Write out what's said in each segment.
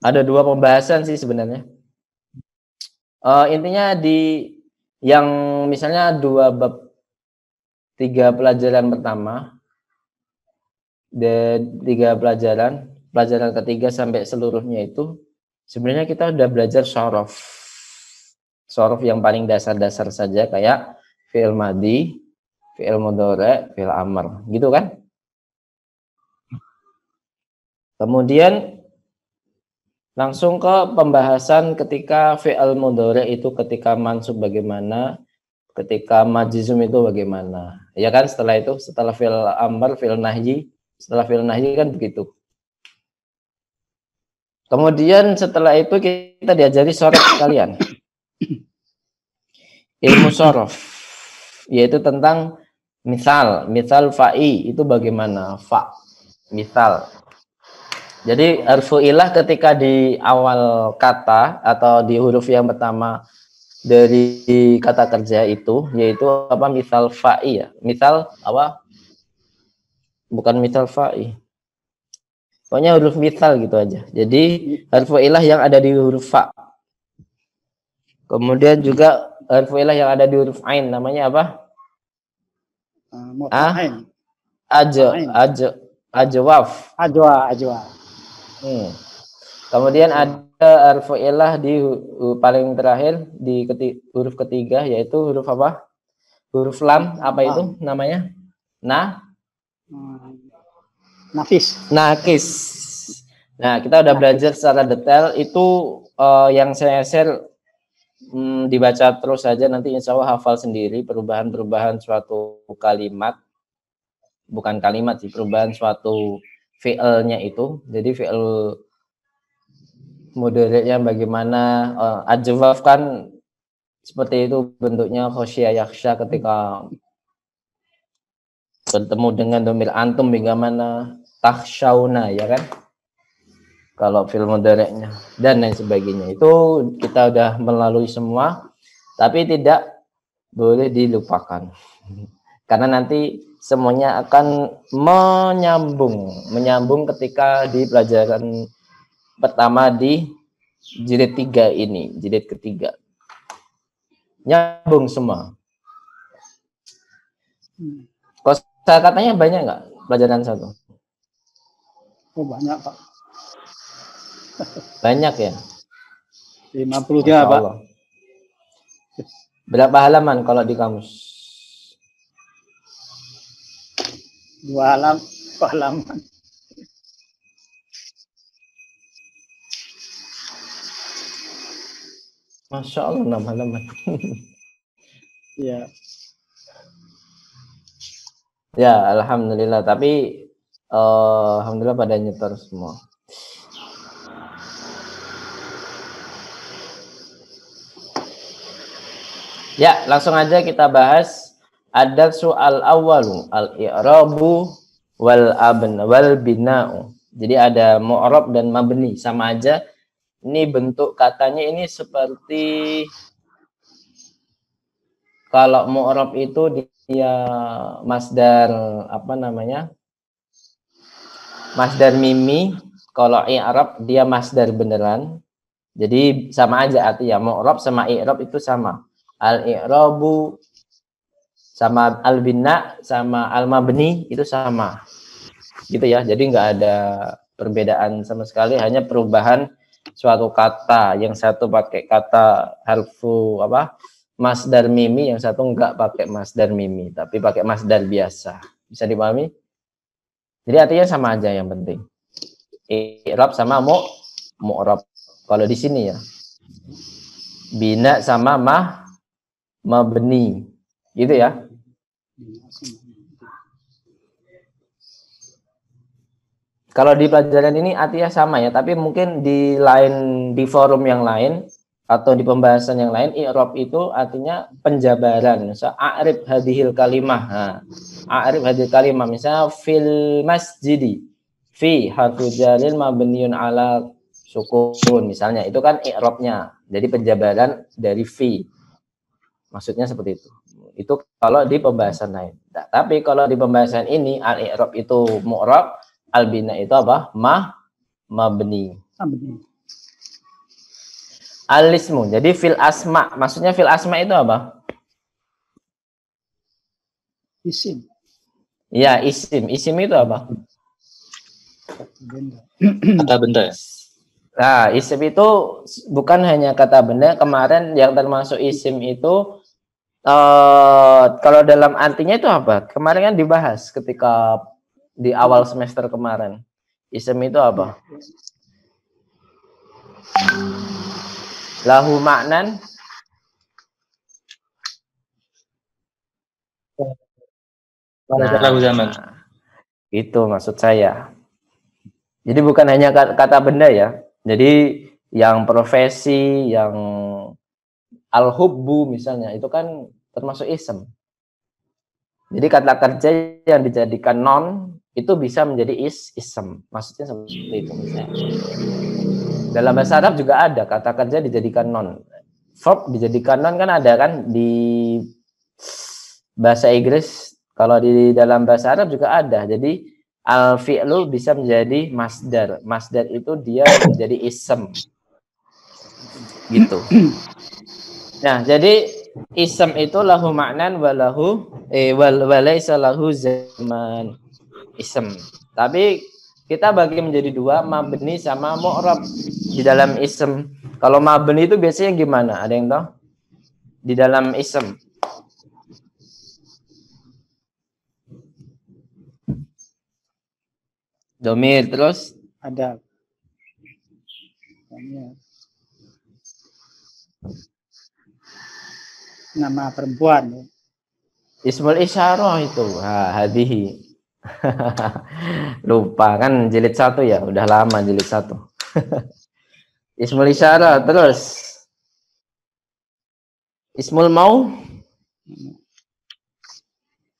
Ada dua pembahasan sih sebenarnya. Intinya di yang misalnya 2 bab 3 pelajaran pertama dan 3 pelajaran ketiga sampai seluruhnya itu sebenarnya kita udah belajar shorof. Shorof yang paling dasar-dasar saja kayak fi'il madhi, fi'il mudhari', fi'il amr, gitu kan? Kemudian langsung ke pembahasan ketika fi'il mudhari' itu ketika mansub bagaimana, ketika majzum itu bagaimana. Ya kan, setelah itu, setelah fi'il amr, fi'il nahyi, setelah fi'il nahyi kan begitu. Kemudian setelah itu kita diajari shorof sekalian. Ilmu shorof, yaitu tentang misal fa'i itu bagaimana, fa, misal. Jadi harfu ilah ketika di awal kata atau di huruf yang pertama dari kata kerja itu, yaitu apa, misal fa'i ya. Misal apa? Bukan misal fa'i. Pokoknya huruf misal gitu aja. Jadi harfu ilah yang ada di huruf fa. Kemudian juga harfu ilah yang ada di huruf ain namanya apa? Ajwaf. Kemudian ada harfu ilah di paling terakhir di huruf ketiga, yaitu huruf apa? Huruf lam, apa itu namanya? Nakis. Nah, kita udah belajar secara detail itu. Yang saya share dibaca terus saja, nanti insya Allah hafal sendiri perubahan-perubahan suatu kalimat, bukan kalimat sih, perubahan suatu fi'ilnya itu. Jadi fi'il mudhari'nya bagaimana, ajwaf kan seperti itu bentuknya, khosyya yakhsha ketika bertemu dengan domir antum bagaimana, takhshawna ya kan, kalau fi'il mudhari'nya dan lain sebagainya. Itu kita udah melalui semua, tapi tidak boleh dilupakan karena nanti semuanya akan menyambung ketika di pelajaran pertama di jilid 3 ini, jilid ketiga. Nyambung semua. Kosakatanya banyak nggak pelajaran 1? Oh, banyak, Pak. Banyak ya? 53, Pak. Berapa halaman kalau di kamus? 2 halaman. Masya Allah, 6 halaman. Iya. Ya, alhamdulillah. Tapi alhamdulillah pada nyetor semua. Ya, langsung aja kita bahas. Ada soal awalu al-i'rabu wal bina'u. Jadi ada mu'rab dan mabni, sama aja. Ini bentuk katanya ini seperti, kalau mu'rab itu dia masdar apa namanya? Masdar mimi. Kalau i'rab dia masdar beneran. Jadi sama aja artinya, mu'rab sama i'rab itu sama. Al-i'rabu sama al-bina sama al-mabni itu sama. Gitu ya. Jadi nggak ada perbedaan sama sekali, hanya perubahan suatu kata. Yang satu pakai kata harfu apa? Masdar mimi, yang satu enggak pakai masdar mimi, tapi pakai masdar biasa. Bisa dipahami? Jadi artinya sama aja, yang penting i'rab sama mu'rab. Kalau di sini ya, bina sama mabni, gitu ya. Kalau di pelajaran ini artinya sama ya, tapi mungkin di forum yang lain atau di pembahasan yang lain, i'rab itu artinya penjabaran. Misal a'rib hadhil kalimah. Nah, a'rib hadhil kalimah misalnya fil masjidi, fi harfu jalil mabniun ala sukun misalnya, itu kan i'rabnya. Jadi penjabaran dari fi. Maksudnya seperti itu. Itu kalau di pembahasan lain. Nah, tapi kalau di pembahasan ini al-i'rab itu mu'rab, al-bina itu apa? Mabni. Alismu. Jadi fil asma. Maksudnya fil asma itu apa? Isim. Ya, isim. Isim itu apa? Kata benda ya? Nah, isim itu bukan hanya kata benda. Kemarin yang termasuk isim itu kalau dalam artinya itu apa? Kemarin kan dibahas ketika di awal semester kemarin. Isim itu apa? Lahu maknan. Lahu zaman. Itu maksud saya. Jadi bukan hanya kata benda ya. Jadi yang profesi, yang al-hubbu misalnya, itu kan termasuk ism. Jadi kata kerja yang dijadikan non, itu bisa menjadi ism. Maksudnya seperti itu misalnya. Dalam bahasa Arab juga ada kata kerja dijadikan non. Verb dijadikan non kan ada kan di bahasa Inggris. Kalau di dalam bahasa Arab juga ada. Jadi al-fi'lu bisa menjadi masdar. Masdar itu dia menjadi ism. Gitu. Nah, jadi ism itu lahu maknan walahu walaysa lahu zaman. Ism. Tapi kita bagi menjadi dua, mabni sama mu'rab di dalam ism. Kalau mabni itu biasanya gimana? Ada yang tahu? Di dalam ism. Domir terus Ada. Nama perempuan. Ya. ismul isyarah itu. Hadihi. Lupa kan jilid 1 ya. Udah lama jilid 1. Ismul isyarah terus. Ismul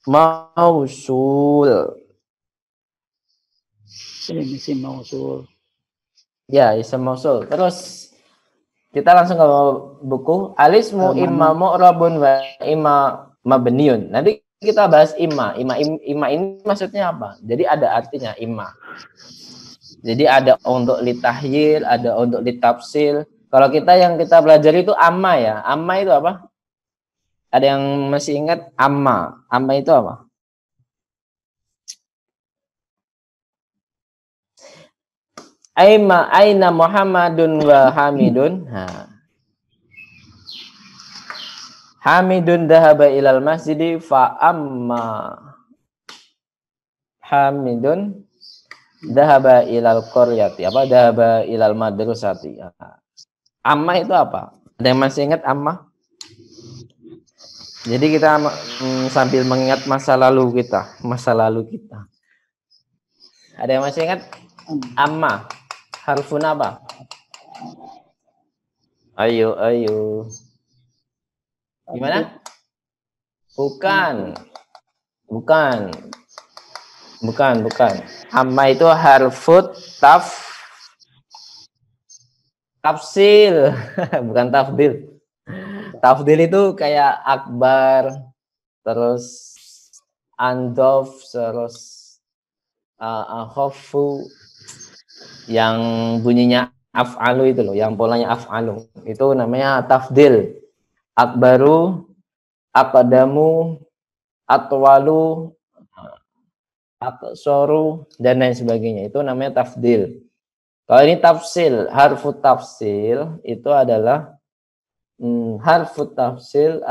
mausul. Ini isim mausul. Ya, isim mausul. Terus kita langsung ke buku alismu imma mu'rabun wa imma mabniun. Nanti kita bahas imma. Imma ini maksudnya apa? Jadi ada artinya imma. Jadi ada untuk litahyil, ada untuk litafsil. Kalau yang kita pelajari itu amma ya. Amma itu apa? Ada yang masih ingat amma? Amma itu apa? Aina Muhammadun wa Hamidun. Hamidun dhahaba ilal masjidi fa amma Hamidun dhahaba ilal qaryati. Apa dhahaba ilal madrasati. Amma itu apa? Ada yang masih ingat amma? Jadi kita sambil mengingat masa lalu kita. Ada yang masih ingat amma? Harfun apa? Ayo. Gimana? Bukan. Amma itu harfut tafsil. Bukan tafdil. Tafdil itu kayak akbar, terus andof, terus khofu, yang bunyinya af'alu itu loh, yang polanya af'alu. Itu namanya tafdil. Akbaru, aqdamu, atwalu, aqsaru, dan lain sebagainya. Itu namanya tafdil. Kalau ini tafsil, harfu tafsil itu adalah harfu tafsil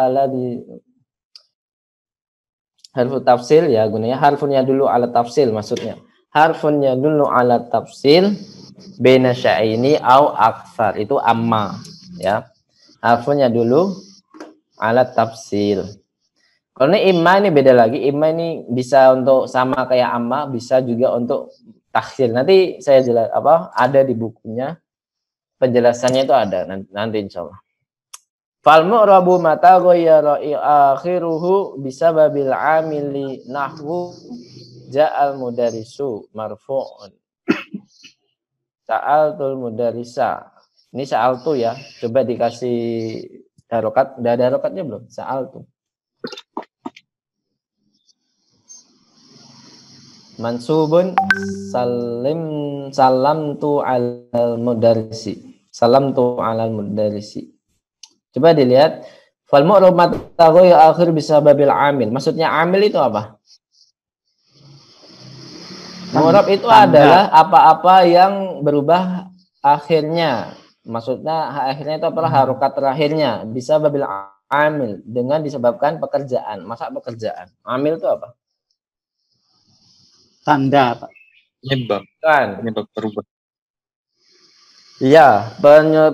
harfu tafsil ya gunanya harfunnya dulu ala tafsil maksudnya. Harfunnya dulu ala tafsil baina sya'ini au aktsar itu amma ya. Harfunnya dulu ala tafsil. Kalau ini imma ini beda lagi. Imma ini bisa untuk sama kayak amma, bisa juga untuk takhsil. Nanti saya jelas ada di bukunya. Penjelasannya itu ada nanti insyaallah. Fal mu'rabu mata ghayyara akhiruhu bisababil amili nahwu ja'al mudarisu marfu'un. Sa'altul mudarisa. Ini sa'altu ya. Coba dikasih darokat. Udah ada darokatnya belum? Sa'altu. Mansubun salamtu al mudarisi. Salam tu alal mudarrisi. Coba dilihat. Fal mu'rab ma taghayyur akhir bisababil amil. Maksudnya amil itu apa? Mu'rab itu adalah apa-apa yang berubah akhirnya. Maksudnya akhirnya itu adalah harokat terakhirnya. Bisababil amil. Dengan disebabkan pekerjaan. Masa pekerjaan? Amil itu apa? Tanda, Pak. Penyebab. Kan? Penyebab perubahan. Iya,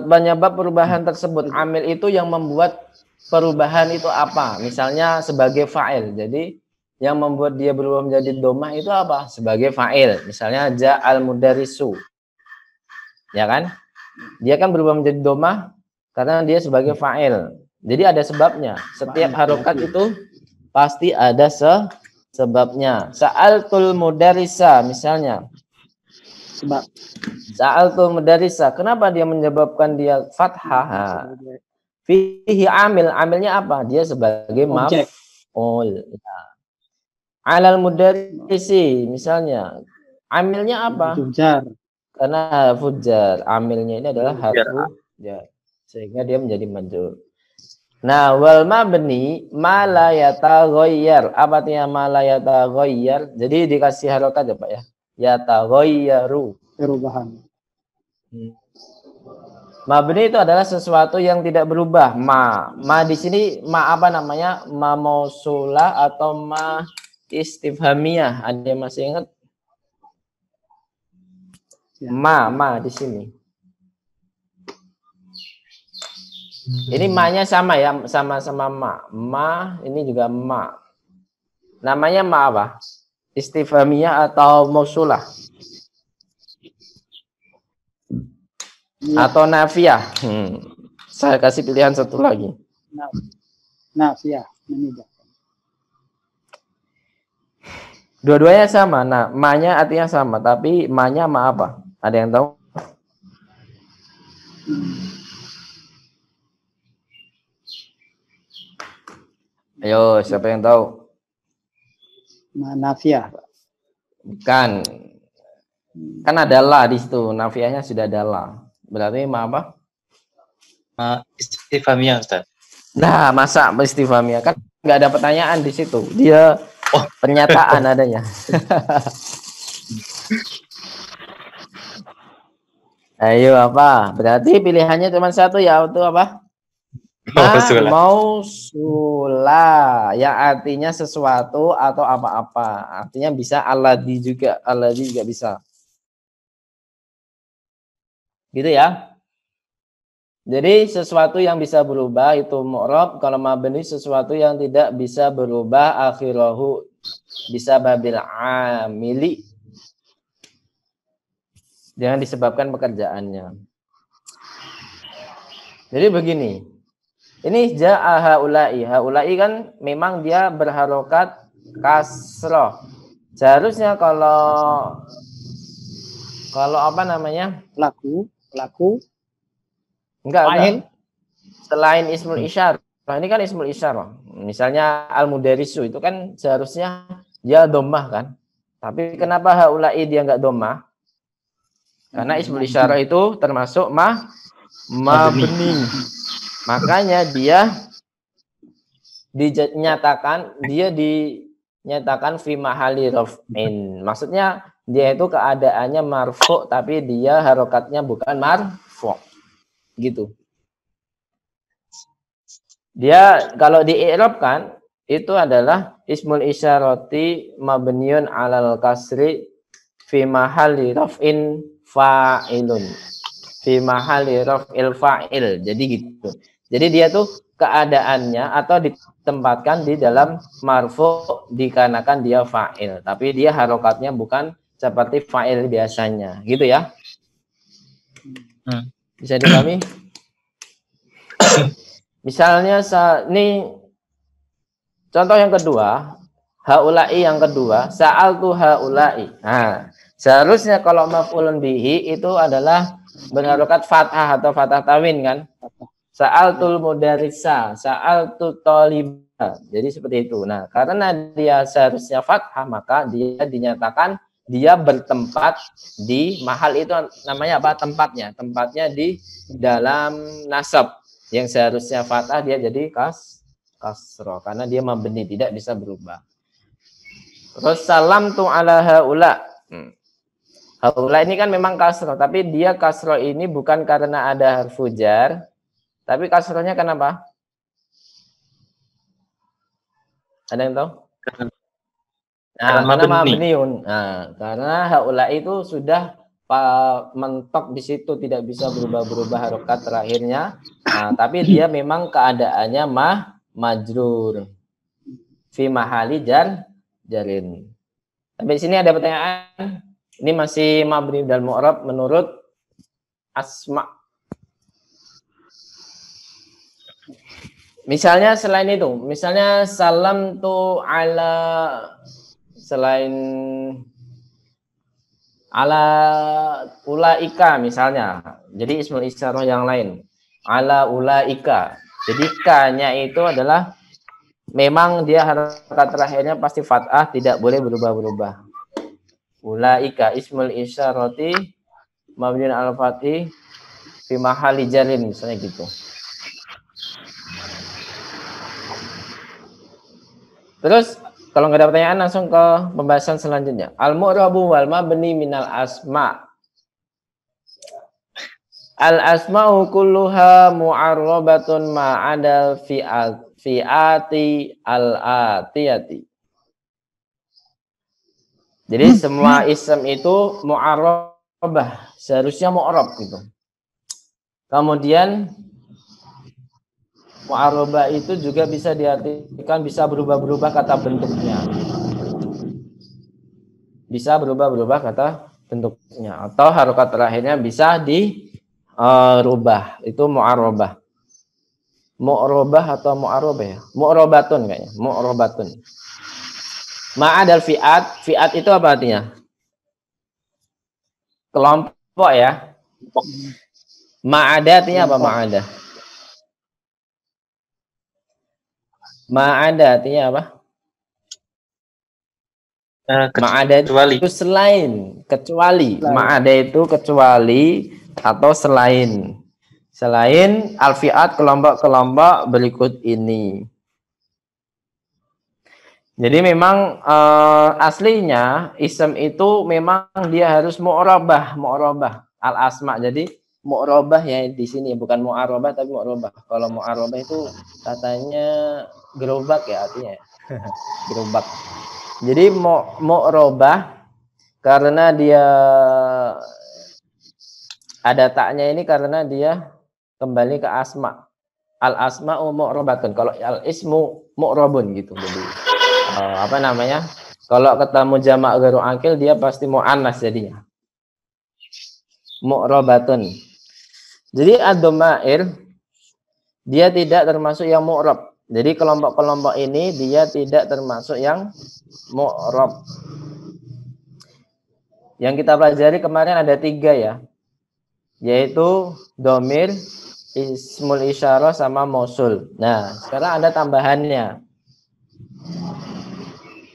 penyebab perubahan tersebut. Amil itu yang membuat perubahan itu apa? Misalnya sebagai fa'il. Jadi yang membuat dia berubah menjadi domah itu apa? Sebagai fa'il. Misalnya ja'al mudarisu. Ya kan? Dia kan berubah menjadi domah karena dia sebagai fa'il. Jadi ada sebabnya. Setiap harokat itu pasti ada sebabnya. Sa'altul mudarisa misalnya. Sebab Sa'altul mudarisa. Kenapa dia menyebabkan dia fathah? Fihi amil. Amilnya apa? Dia sebagai objek. maf'ul. Ya. Alal mudarisi misalnya. Amilnya apa? Tujar. Karena fujar. Amilnya ini adalah harfu ya. Sehingga dia menjadi majrur. Nah, wal mabni ma la yataghayyar. Apa artinya ma la yataghayyar? Jadi dikasih harokat ya, Pak ya. Yataghayyaru. Perubahan. Mabni itu adalah sesuatu yang tidak berubah. Ma di sini ma apa namanya? Ma mausulah atau ma istifhamiyah. Ada yang masih ingat? Ya. Ma di sini. Ini ma-nya sama ya, sama-sama ma. Ma ini juga ma. Namanya ma apa? Istifhamiyah atau mausulah? Ya. Atau nafiyah? Saya kasih pilihan satu lagi. Nafiyah. Menidakkan. Dua-duanya sama. Nah, ma-nya artinya sama, tapi ma-nya ma apa? Ada yang tahu? Ayo, siapa yang tahu? Nafiyah, Pak. Bukan. Kan ada la di situ. Nafiyahnya sudah ada la. Berarti ma apa? Ma istifhamiyah, Ustaz. Nah, masa istifhamiyah kan nggak ada pertanyaan di situ. Dia pernyataan adanya. Ayo apa? Berarti pilihannya cuma satu ya, itu apa? Mausulah yang artinya sesuatu atau apa-apa. Artinya bisa alladzi juga bisa. Gitu ya. Jadi sesuatu yang bisa berubah itu mu'rab, kalau mabni sesuatu yang tidak bisa berubah akhirahu bisa babil amili. Dengan disebabkan pekerjaannya. Jadi begini. Ini ja'a haula'i. Haula'i kan memang dia berharokat kasroh. Seharusnya kalau apa namanya? Pelaku. Enggak. Selain ismul isyar. Nah, ini kan ismul isyar. Misalnya al-mudarisu itu kan seharusnya dia dhammah kan. Tapi kenapa haula'i dia enggak dhammah? Karena ismul isyarah itu termasuk mabni. Makanya dia dinyatakan fi mahali raf'in. Maksudnya dia itu keadaannya marfu' tapi dia harokatnya bukan marfu'. Gitu. Dia kalau di-i'rabkan itu adalah ismul isyarati mabniun 'alal kasri fi mahali raf'in fa'ilun. Fi mahali raf'il fa'il. Jadi gitu. Jadi dia tuh keadaannya atau ditempatkan di dalam marfu dikarenakan dia fa'il. Tapi dia harokatnya bukan seperti fa'il biasanya. Gitu ya. Bisa dipahami? Misalnya ini contoh yang kedua. Haula'i yang kedua. Sa'altu haula'i. Nah, seharusnya kalau maf'ulun bihi itu adalah berharokat fathah atau fathah tawin kan. Sa'altul mudarrisa, sa'altu thalibah. Jadi seperti itu. Nah, karena dia seharusnya fathah maka dia dinyatakan dia bertempat di mahal itu namanya apa? Tempatnya. Tempatnya di dalam nasab. Yang seharusnya fathah dia jadi kasroh karena dia mabni, tidak bisa berubah. Terus salam tu ala haula. Haula ini kan memang kasroh, tapi dia kasroh ini bukan karena ada harfu jar, tapi kasrohnya kenapa? Ada yang tahu? Nah, karena mabniun. Nah, karena haula itu sudah mentok di situ, tidak bisa berubah-berubah harokat terakhirnya. Nah, tapi dia memang keadaannya majrur fi mahali jarin. Sampai sini ada pertanyaan? Ini masih mabni dan mu'rab menurut asma. Misalnya selain itu, misalnya salam tu ala, selain ala ulaika misalnya. Jadi ismul isyarah yang lain. Ala ulaika. Jadi ka-nya itu adalah memang dia harokat terakhirnya pasti fathah, tidak boleh berubah-berubah. Ulaika ismul isyarati mabniun al fathi fi mahali jarin misalnya gitu. Terus kalau nggak ada pertanyaan langsung ke pembahasan selanjutnya. Al mu'rabu wal mabni minal asma. Al asma'u kulluha mu'arrabatun ma'adal fi'ati al-atiyati. Jadi semua ism itu mu'arrabah, seharusnya mu'arrab gitu. Kemudian mu'arrabah itu juga bisa diartikan bisa berubah-berubah kata bentuknya. Bisa berubah-berubah kata bentuknya atau harokat terakhirnya bisa dirubah. Itu mu'arrabah. Mu'arrabah atau mu'arrabah ya? Mu'arrabatun kayaknya, mu'arrabatun. Ma'adal fi'at, fi'at itu apa artinya? Kelompok ya. Ma'ada artinya apa ma'ada? Ma'ada artinya apa? Ma'ada itu selain, kecuali. Ma'ada itu kecuali atau selain. Selain al-fi'at kelompok-kelompok berikut ini. Jadi memang aslinya ism itu memang dia harus mu'rabah al-asma. Jadi mu'rabah ya di sini bukan mu'arrabah tapi mu'rabah. Kalau mu'arrabah itu katanya gerobak ya artinya. Gerobak. Jadi mu'rabah karena dia ada taknya ini karena dia kembali ke asma. Al-asma'u mu'rabatun. Kalau al-ismu mu'rabun gitu. Jadi apa namanya? Kalau ketemu jamak ghairu aqil dia pasti muannas jadinya. Mu'rabatun. Jadi ad-dhamair dia tidak termasuk yang mu'rab. Jadi kelompok-kelompok ini dia tidak termasuk yang mu'rab. Yang kita pelajari kemarin ada 3 ya. Yaitu dhamir, ismul isyarah sama mausul. Nah, sekarang ada tambahannya.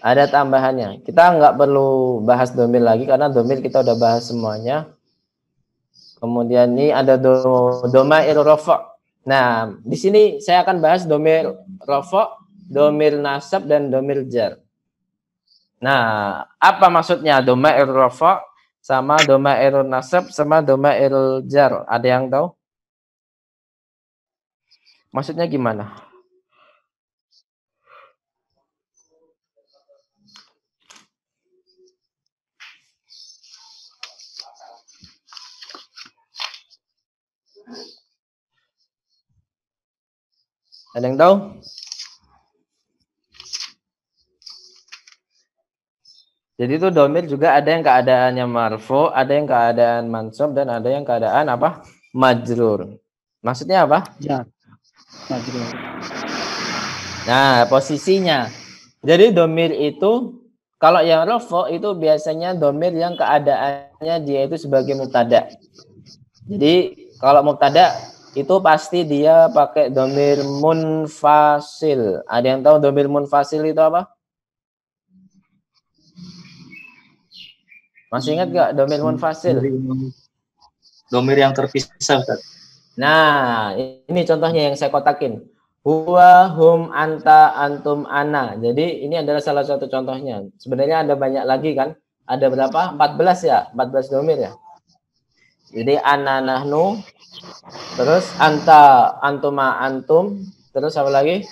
Ada tambahannya. Kita nggak perlu bahas dhamir lagi karena dhamir kita udah bahas semuanya. Kemudian ini ada dhamair rafa'. Nah, di sini saya akan bahas dhamir rafa', dhamir nasab dan dhamir jar. Nah, apa maksudnya dhamair rafa' sama dhamair nasab sama dhamair jar? Ada yang tahu? Maksudnya gimana? Ada yang tahu? Jadi itu dhamir juga ada yang keadaannya marfu, ada yang keadaan mansub dan ada yang keadaan apa? Majrur. Maksudnya apa? Ya. Majrur. Nah, posisinya. Jadi dhamir itu kalau yang rafa itu biasanya dhamir yang keadaannya dia itu sebagai mubtada. Jadi kalau mubtada itu pasti dia pakai dhamir munfasil. Ada yang tahu dhamir munfasil itu apa? Masih ingat gak domir munfasil? Domir yang terpisah, Ustaz. Nah, ini contohnya yang saya kotakin. Huwa, hum, anta, antum, ana. Jadi ini adalah salah satu contohnya. Sebenarnya ada banyak lagi kan? Ada berapa? 14 ya? 14 domir ya? Jadi ana, nahnu. Terus anta, antuma, antum. Terus apa lagi?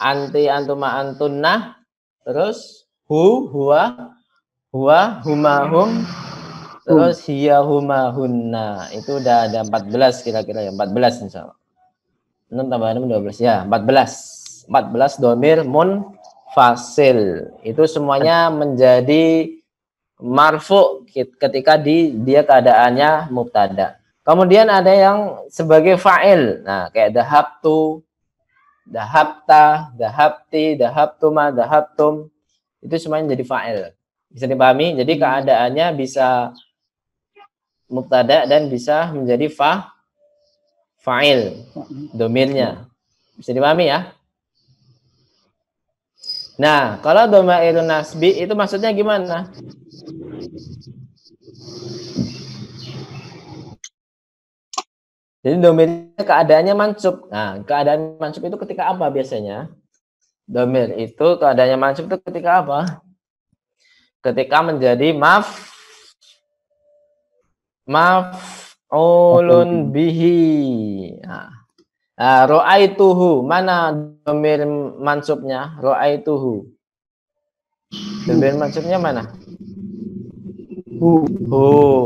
Anti, antuma, antunna. Terus huwa, huma, hum. Terus hiya, huma, hunna. Itu udah ada 14 kira-kira ya. 14 insya Allah. 6 tambah 6, 12. Ya, 14. 14 domir munfasil. Itu semuanya menjadi marfu ketika dia keadaannya mubtada. Kemudian ada yang sebagai fa'il. Nah, kayak dahabtu, dahabta, dahabti, dahabtuma, dahabtum. Itu semuanya jadi fa'il. Bisa dipahami? Jadi keadaannya bisa mubtada dan bisa menjadi fa'il domirnya. Bisa dipahami ya? Nah, kalau domairun nasbi itu maksudnya gimana? Jadi domirnya keadaannya mansub. Nah, keadaan mansub itu ketika apa biasanya? Domir itu keadaannya mansub itu ketika apa? Ketika menjadi maf'ulun bihi. Nah, ro'aituhu. Mana domir mansubnya? Ro'aituhu. Domir mansubnya mana?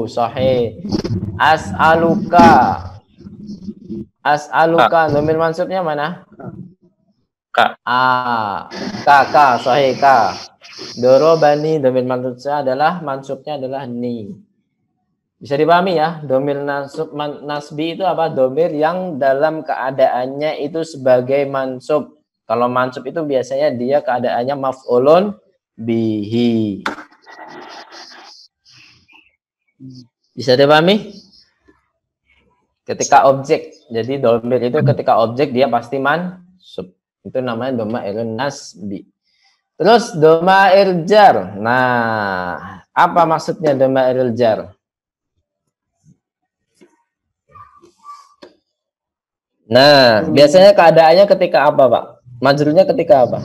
Sahih. As'aluka. As'aluka. Domir mansubnya mana? Ka. Ka, sahih ka. Dorobani. Domir mansubnya adalah ni. Bisa dipahami ya, domir nasbi itu apa? Domir yang dalam keadaannya itu sebagai mansub. Kalau mansub itu biasanya dia keadaannya maf'ulun bihi. Bisa dipahami? Ketika objek. Jadi domir itu ketika objek dia pasti mansub. Itu namanya domairun nasbi. Terus domair jar. Nah, apa maksudnya domair jar? Nah, biasanya keadaannya ketika apa, Pak? Majrurnya ketika apa?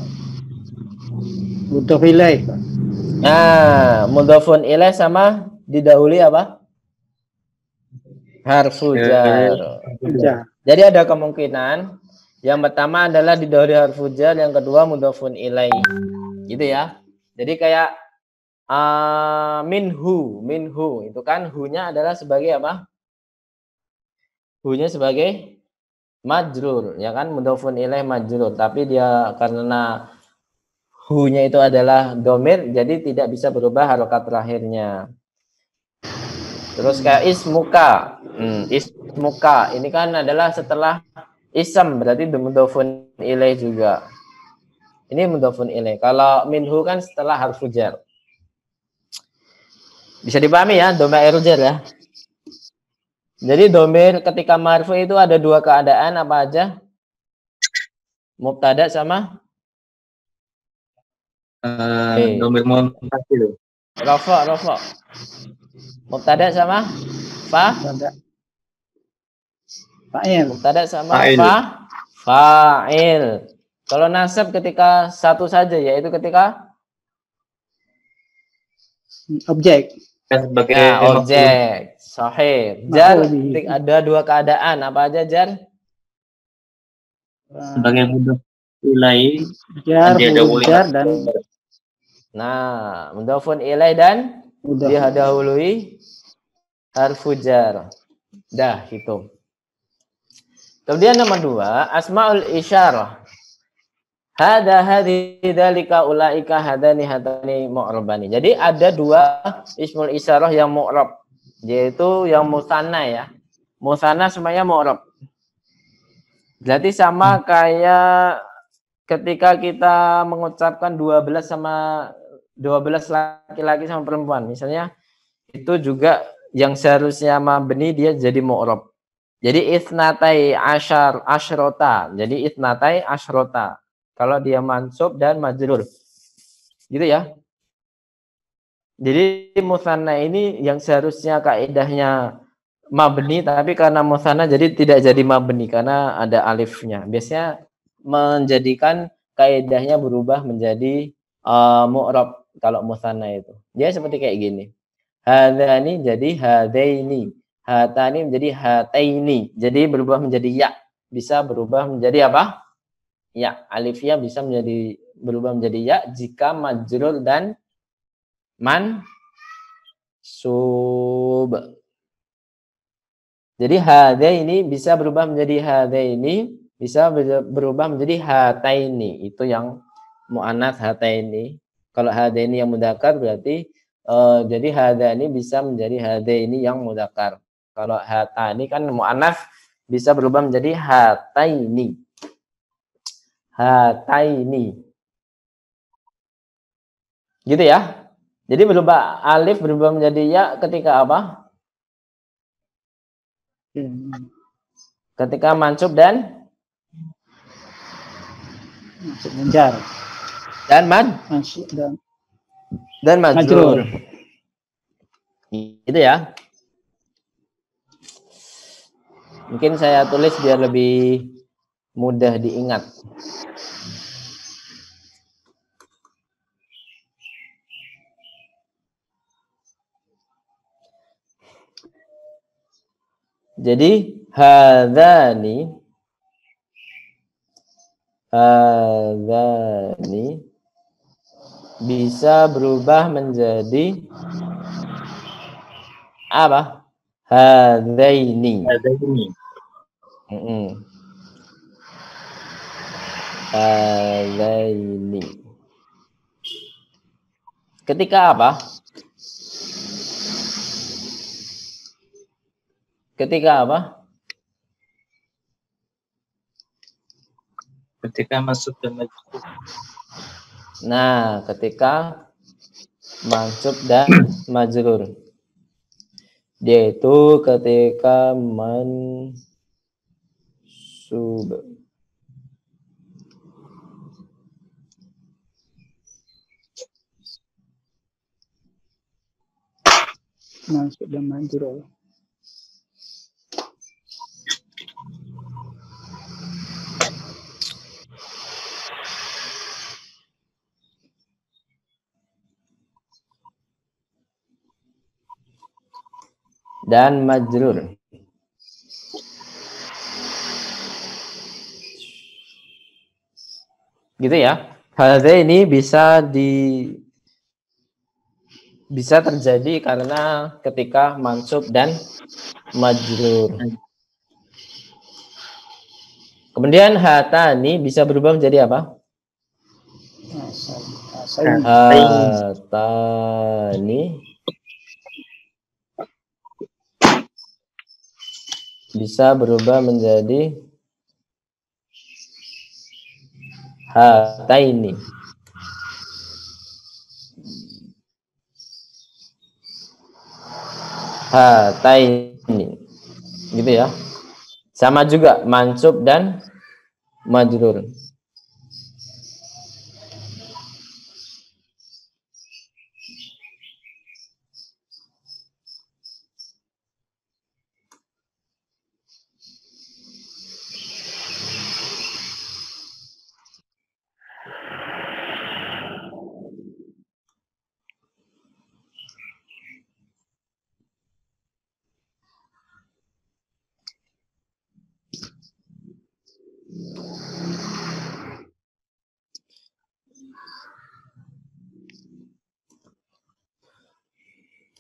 Mudhof ilaih. Nah, mudhofun ilaih sama didahului apa? Harfu jar. Jadi ada kemungkinan yang pertama adalah didahului harfu jar, yang kedua mudhofun ilaih. Gitu ya. Jadi kayak minhu itu kan hu-nya adalah sebagai apa? Hu-nya sebagai majrur, ya kan, mudhofun ilaih majrur, tapi dia karena hu-nya itu adalah domir, jadi tidak bisa berubah harokat terakhirnya. Terus kayak ismuka, ismuka ini kan adalah setelah ism, berarti mudhofun ilaih juga. Ini mudhofun ilaih. Kalau minhu kan setelah harfu jar. Bisa dipahami ya, domair jar ya. Jadi domir ketika marfu itu ada dua keadaan, apa aja? Mubtada sama domir munfasil. Rafa. Mubtada sama fa'il. Mubtada sama fa'il. Kalau nasab ketika satu saja, yaitu ketika Objek. Sebagai objek. Sahih. Jar ada dua keadaan, apa aja jar? Sebagai mudhof ilaih, Jar, dan nah, mudhofun ilaih dan didahului harfu jar. Dah, hitung. Kemudian nomor 2, asmaul isyarah. Hada, hadhi, dzalika, ulaika, hadani, hatani, mu'rabani. Jadi ada dua ismul isyarah yang mu'rab, yaitu yang musanna ya. Musanna semuanya mu'rab. Berarti sama kayak ketika kita mengucapkan 12 sama 12 laki-laki sama perempuan. Misalnya itu juga yang seharusnya mabni dia jadi mu'rab. Jadi itsnatai asyrota. Jadi itsnatai asyrota. Kalau dia mansub dan majrur. Gitu ya. Jadi musanna ini yang seharusnya kaidahnya mabni, tapi karena musanna jadi tidak jadi mabni karena ada alifnya. Biasanya menjadikan kaidahnya berubah menjadi mu'rab kalau musanna itu. Dia seperti kayak gini. Hadani jadi hadaini. Hatani menjadi hataini. Jadi berubah menjadi ya. Bisa berubah menjadi apa? Ya. Alifnya bisa menjadi berubah menjadi ya jika majrur dan mansub. Jadi hadaini bisa berubah menjadi hadaini, bisa berubah menjadi hataini. Itu yang muannats hataini. Kalau hadaini yang mudzakkar berarti jadi hadani bisa menjadi hadaini yang mudzakkar. Kalau hatani kan muannats bisa berubah menjadi hataini. Hataini. Gitu ya. Jadi berubah alif berubah menjadi ya ketika apa? Ketika mansub dan Mansub menjar. Mansub dan majrur. Gitu ya. Mungkin saya tulis biar lebih mudah diingat. Jadi hadzani bisa berubah menjadi apa? Hadzaini. Hadzaini. Ketika apa? Ketika apa? Ketika masuk dan majrur. Nah, ketika mansub dan majrur. Yaitu ketika mansub. Mansub dan majrur. Dan majrur. Gitu ya. Hadza ini bisa terjadi karena ketika mansub dan majrur. Kemudian hatani bisa berubah menjadi apa? Hatani bisa berubah menjadi hataini. Hataini. Gitu ya. Sama juga mansub dan majrur.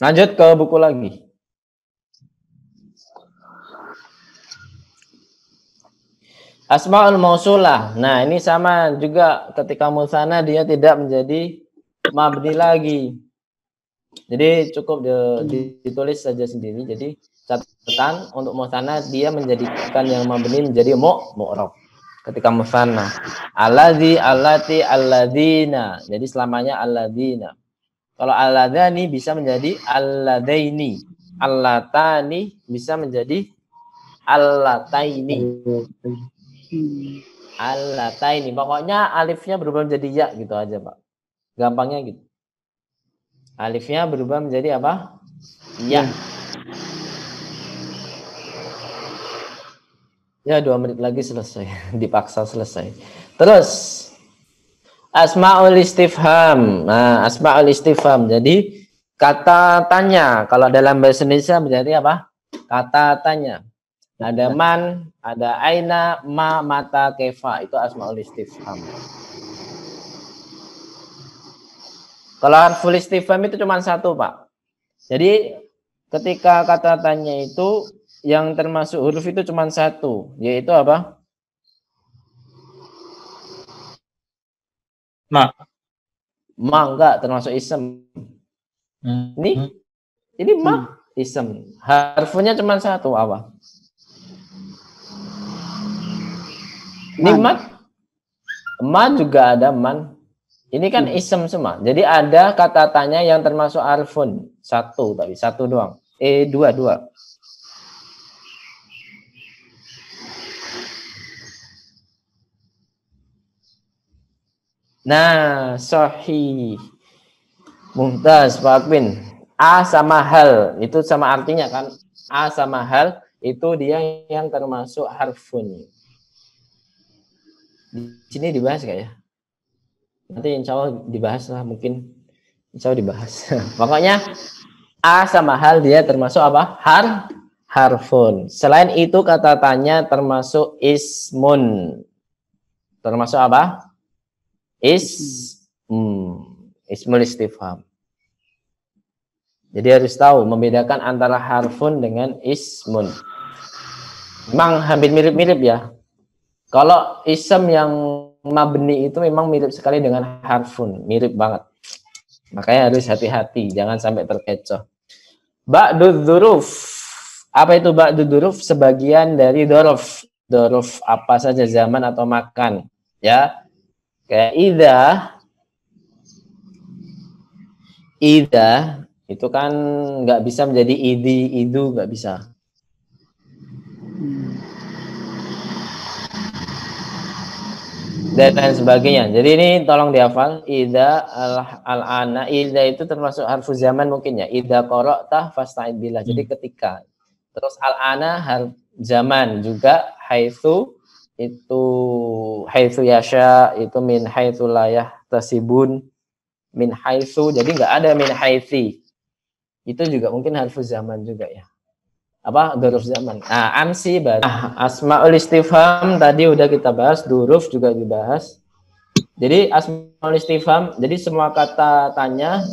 Lanjut ke buku lagi. Asmaul mausulah. Nah, ini sama juga ketika musanna dia tidak menjadi mabni lagi. Jadi cukup ditulis saja sendiri. Jadi catatan untuk musanna dia menjadikan yang mabni menjadi mu'rab. Ketika musanna. Alladzi, allati, alladzina. Jadi selamanya alladzina. Kalau alladzani bisa menjadi alladzaini. Allatani bisa menjadi allataini. Allataini. Pokoknya alifnya berubah menjadi ya gitu aja, Pak. Gampangnya gitu. Alifnya berubah menjadi apa? Ya. Ya 2 menit lagi selesai. Dipaksa selesai. Terus asmaul istifham. Nah, asmaul istifham. Jadi kata tanya. Kalau dalam bahasa Indonesia menjadi apa? Kata tanya. Ada man, ada aina, ma, mata, kefa. Itu asmaul istifham. Kalau harful istifham itu cuma satu, Pak. Jadi ketika kata tanya itu yang termasuk huruf itu cuma satu, yaitu apa? Ma. Ma enggak termasuk isem. Ini ma isem. Harfunya cuma satu, apa? Ini ma juga ada man. Ini kan isem semua. Jadi ada kata tanya yang termasuk harfun. Satu tapi satu doang. Dua. Nah, sahih. Mumtaz, Pak Akmin. A sama hal, itu sama artinya kan. A sama hal, itu dia yang termasuk harfun. Di sini dibahas gak ya? Nanti insya Allah dibahas lah, mungkin insya Allah dibahas. Pokoknya A sama hal dia termasuk apa? Harfun. Selain itu kata tanya termasuk ismun. Termasuk apa? Ismul istifham. Jadi harus tahu membedakan antara harfun dengan ismun. Memang hampir mirip-mirip ya. Kalau ism yang mabni itu memang mirip sekali dengan harfun, mirip banget. Makanya harus hati-hati, jangan sampai terkecoh. Ba'dud dzuruf. Apa itu ba'dud dzuruf? Sebagian dari dzuruf. Dzuruf apa saja, zaman atau makan, ya. Kayak ida itu kan nggak bisa menjadi idu nggak bisa. Dan lain sebagainya. Jadi ini tolong dihafal. Ida al-ana. Ida itu termasuk harfu zaman mungkin ya. Ida qara'ta fasta'id billah. Jadi ketika. Terus al-ana harf zaman juga. Haitsu itu haitsu yasha itu min haitsu la yahtasibun. Min haitsu. Jadi nggak ada min haitsi. Itu juga mungkin harfu zaman juga ya. Apa duruf zaman. Nah, amsi asmaul istifham tadi udah kita bahas, duruf juga dibahas. Jadi asmaul istifham, jadi semua kata tanya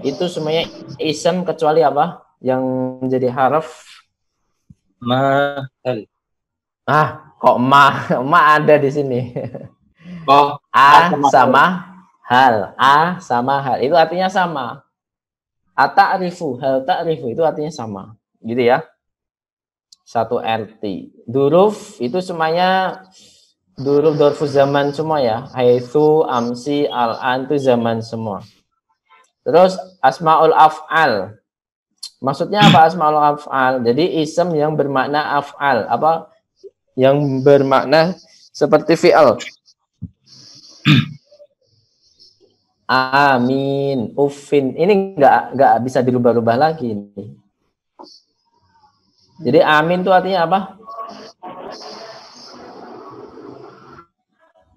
itu semuanya isem kecuali apa? Yang menjadi harf Mahal. Kok ma ada di sini. Oh, A sama hal. A sama hal. Itu artinya sama. Ata'rifu, hal ta'rifu itu artinya sama. Gitu ya. Satu RT. Duruf itu semuanya duruf zaman semua ya. Haitsu, amsi, al-an itu zaman semua. Terus asmaul af'al. Maksudnya apa asmaul af'al? Jadi isem yang bermakna af'al. Apa? Yang bermakna seperti fi'al. Amin, ufin. Ini enggak bisa dirubah-rubah lagi ini. Jadi amin itu artinya apa?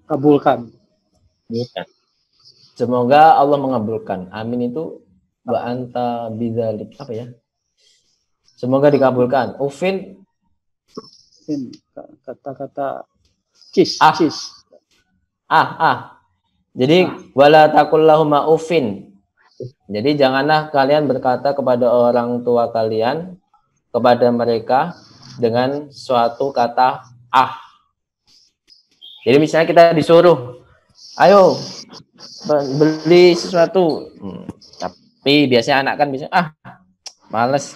Kabulkan. Semoga Allah mengabulkan. Amin itu wa anta bidzalik apa ya? Semoga dikabulkan. Ufin kata-kata cis. Jadi wala taqul lahuma ufin. Jadi janganlah kalian berkata kepada orang tua kalian, kepada mereka dengan suatu kata Jadi misalnya kita disuruh, ayo beli sesuatu, tapi biasanya anak kan bisa males,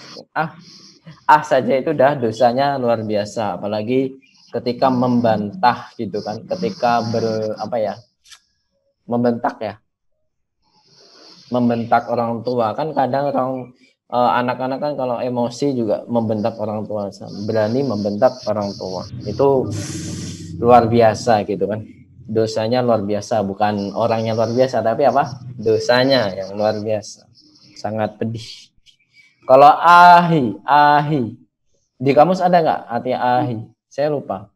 saja itu udah dosanya luar biasa, apalagi ketika membantah gitu kan, ketika membentak orang tua kan kadang anak-anak kan kalau emosi juga membentak orang tua, berani membentak orang tua, itu luar biasa gitu kan, dosanya luar biasa, bukan orangnya luar biasa tapi apa, dosanya yang luar biasa. sangat pedih. Kalau ahi, di kamus ada nggak artinya ahi? Saya lupa.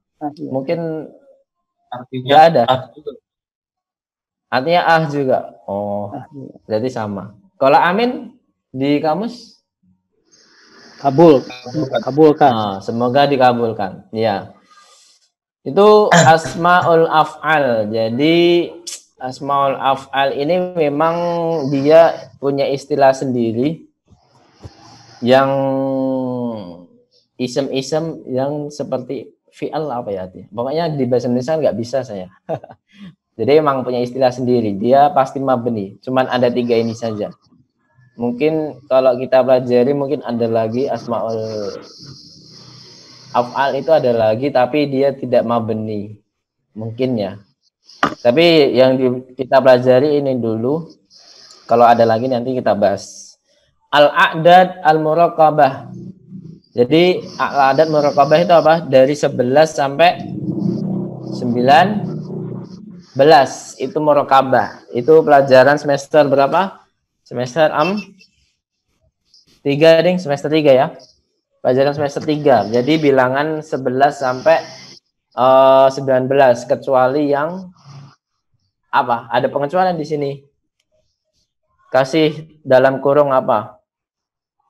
Mungkin Artinya nggak ada. juga. Artinya juga. Oh, berarti sama. Kalau amin di kamus? Kabulkan. Semoga dikabulkan. Ya. Itu asmaul af'al. Jadi asmaul af'al ini memang dia punya istilah sendiri yang isem-isem yang seperti fi'al apa ya? Pokoknya di bahasa Indonesia nggak bisa saya. Jadi emang punya istilah sendiri. Dia pasti mabni. Cuman ada 3 ini saja. Mungkin kalau kita pelajari mungkin ada lagi asmaul af'al itu ada lagi tapi dia tidak mabni. Mungkin ya. Tapi yang kita pelajari ini dulu. Kalau ada lagi nanti kita bahas. Al-a'dad al-muraqabah. Jadi al-a'dad muraqabah itu apa? Dari 11 sampai 19 itu muraqabah. Itu pelajaran semester berapa? Semester 3 ding, semester 3 ya. Pelajaran semester 3. Jadi bilangan 11 sampai 19 kecuali yang apa? Ada pengecualian di sini. Kasih dalam kurung apa?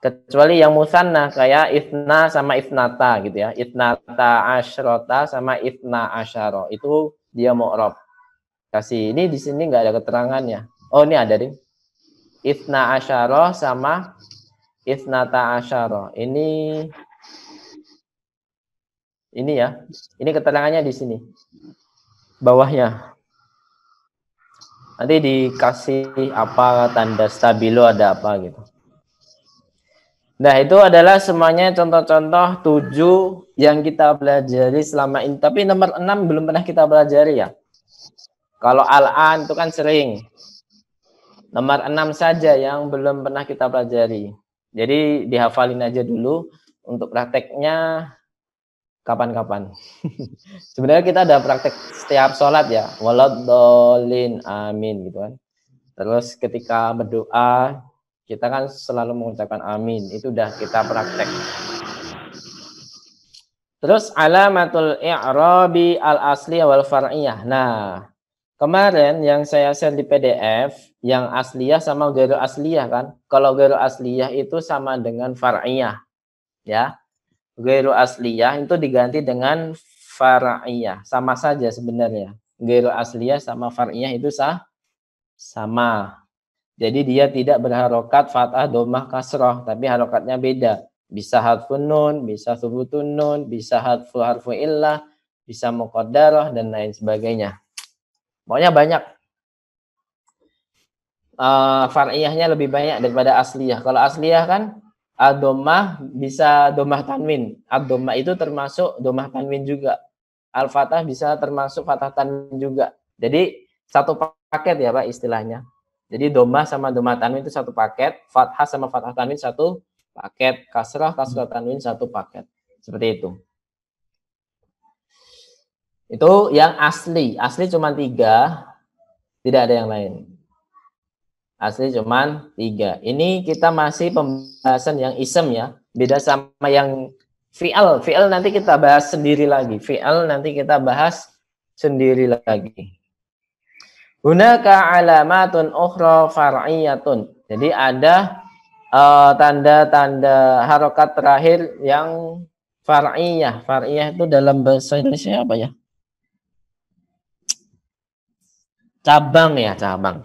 Kecuali yang musanna kayak ifna sama ifnata gitu ya. Ifnata asyrota sama ifna asyaro. Itu dia mu'rab. Kasih ini di sini nggak ada keterangannya. Oh ini ada deh. Ifna asyaro sama ifnata asyaro. Ini ya. Ini keterangannya di sini. Bawahnya. Nanti dikasih apa tanda stabilo ada apa gitu. Nah, itu adalah semuanya contoh-contoh 7 yang kita pelajari selama ini. Tapi nomor 6 belum pernah kita pelajari ya. Kalau al-an itu kan sering. Nomor 6 saja yang belum pernah kita pelajari. Jadi dihafalin aja dulu. Untuk prakteknya kapan-kapan. Sebenarnya kita ada praktek setiap sholat ya. Waladhdallin amin gitu kan. Terus ketika berdoa kita kan selalu mengucapkan amin. Itu udah kita praktek. Terus alamatul i'rabi al-asli wal far'iyah. Nah, kemarin yang saya share di PDF yang asliyah sama ghairu asliyah kan. Kalau ghairu asliyah itu sama dengan far'iyah. Ya. Ghairu asliyah itu diganti dengan far'iyah. Sama saja sebenarnya. Ghairu asliyah sama far'iyah itu sama. Jadi dia tidak berharokat fathah, dhammah, kasrah, tapi harokatnya beda. Bisa hadfun nun, bisa thubutun nun, bisa harfu illah, bisa muqaddarah dan lain sebagainya. Pokoknya banyak. Far'iyahnya lebih banyak daripada asliyah. Kalau asliyah kan ad-dhammah bisa dhammah tanwin. Ad-dhammah itu termasuk dhammah tanwin juga. Al-fathah bisa termasuk fathah tanwin juga. Jadi satu paket ya Pak istilahnya. Jadi dhammah sama dhammah tanwin itu satu paket, fathah sama fathah tanwin satu paket, kasrah tanwin satu paket. Seperti itu. Itu yang asli. Asli cuma 3, tidak ada yang lain. Asli cuma 3. Ini kita masih pembahasan yang isem ya. Beda sama yang fi'al. Fi'al nanti kita bahas sendiri lagi. Fi'al nanti kita bahas sendiri lagi. Hunaka alamatun ukhra far'iyatun. Jadi ada tanda-tanda harokat terakhir yang far'iyah. Far'iyah itu dalam bahasa Indonesia apa ya? Cabang ya, cabang.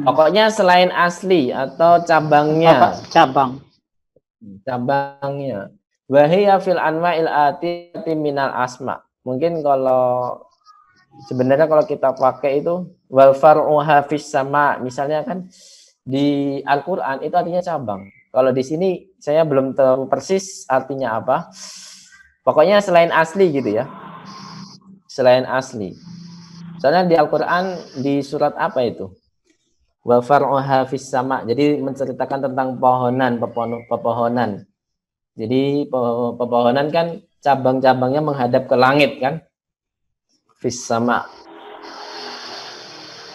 Pokoknya selain asli atau cabangnya. Cabangnya. Wahiyya fil anwa'il atiyati minal asma. Mungkin kalau sebenarnya kalau kita pakai itu wal far'u hafiz sama, misalnya kan di Al-Qur'an itu artinya cabang. Kalau di sini saya belum tahu persis artinya apa. Pokoknya selain asli gitu ya. Selain asli. Soalnya di Al-Qur'an di surat apa itu? Wal far'u hafiz sama. Jadi menceritakan tentang pepohonan. Jadi pepohonan kan cabang-cabangnya menghadap ke langit kan? Fis sama.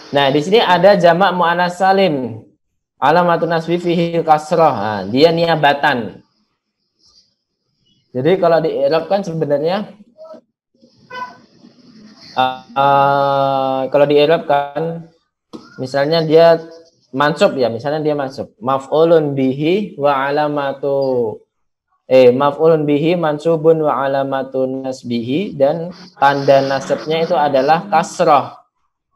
Nah, di sini ada jamak muannas salim. Alamatun nasbi fihi kasrah. Nah, dia niabatan. Jadi kalau di i'rab kan sebenarnya kalau di i'rab kan misalnya dia mansub ya, misalnya dia mansub. Maf'ulun bihi wa alamatu maf'ulun bihi mansubun wa alamatun nasbihi, dan tanda nasabnya itu adalah kasrah.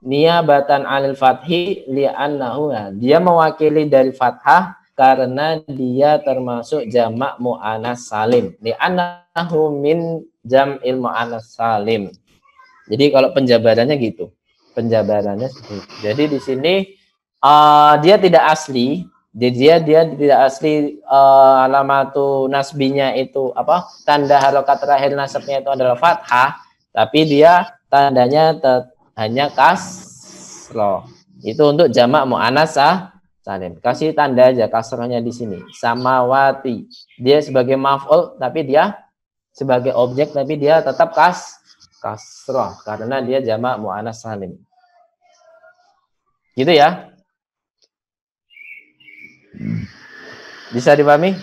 Niabatan alil fathi li'annahu, dia mewakili dari fathah karena dia termasuk jamak muannas salim. Li'annahu min jam'il muannas salim. Jadi kalau penjabarannya gitu. Penjabarannya seperti itu. Jadi di sini dia tidak asli. Dia tidak asli alamatu nasbinya itu apa? Tanda harokat terakhir nasabnya itu adalah fathah, tapi dia tandanya hanya kasroh. Itu untuk jamak muannas salim. Kasih tanda aja kasrohnya di sini. Samawati. Dia sebagai maf'ul tapi dia sebagai objek tapi dia tetap kasroh karena dia jamak muannas salim. Gitu ya. Bisa dipahami?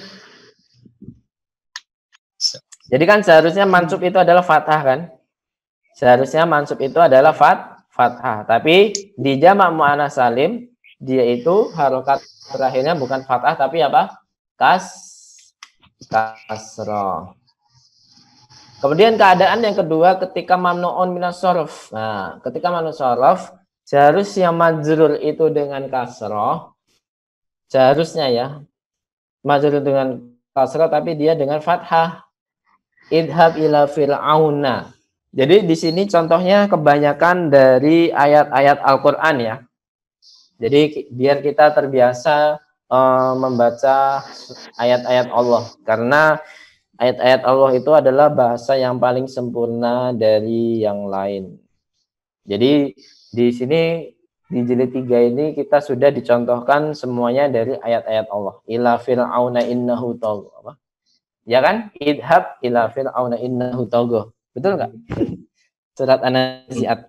Jadi kan seharusnya mansub itu adalah fathah kan? Seharusnya mansub itu adalah fathah. Tapi di jamak muannas salim dia itu harokat terakhirnya bukan fathah tapi apa? Kasroh. Kemudian keadaan yang kedua ketika mamnu'un minas shorof. Nah, ketika mamnu'un shorof seharusnya majrur itu dengan kasroh. Seharusnya ya. Majrur dengan kasroh tapi dia dengan fathah. Idhab ila fir'auna. Jadi di sini contohnya kebanyakan dari ayat-ayat Al-Qur'an ya. Jadi biar kita terbiasa membaca ayat-ayat Allah, karena ayat-ayat Allah itu adalah bahasa yang paling sempurna dari yang lain. Jadi di sini di jilid 3 ini kita sudah dicontohkan semuanya dari ayat-ayat Allah. Ila fir'auna innahu tagha. Apa? Ya kan? Idhab ila fir'auna innahu tagha. Betul enggak? Surat An-Nazi'at.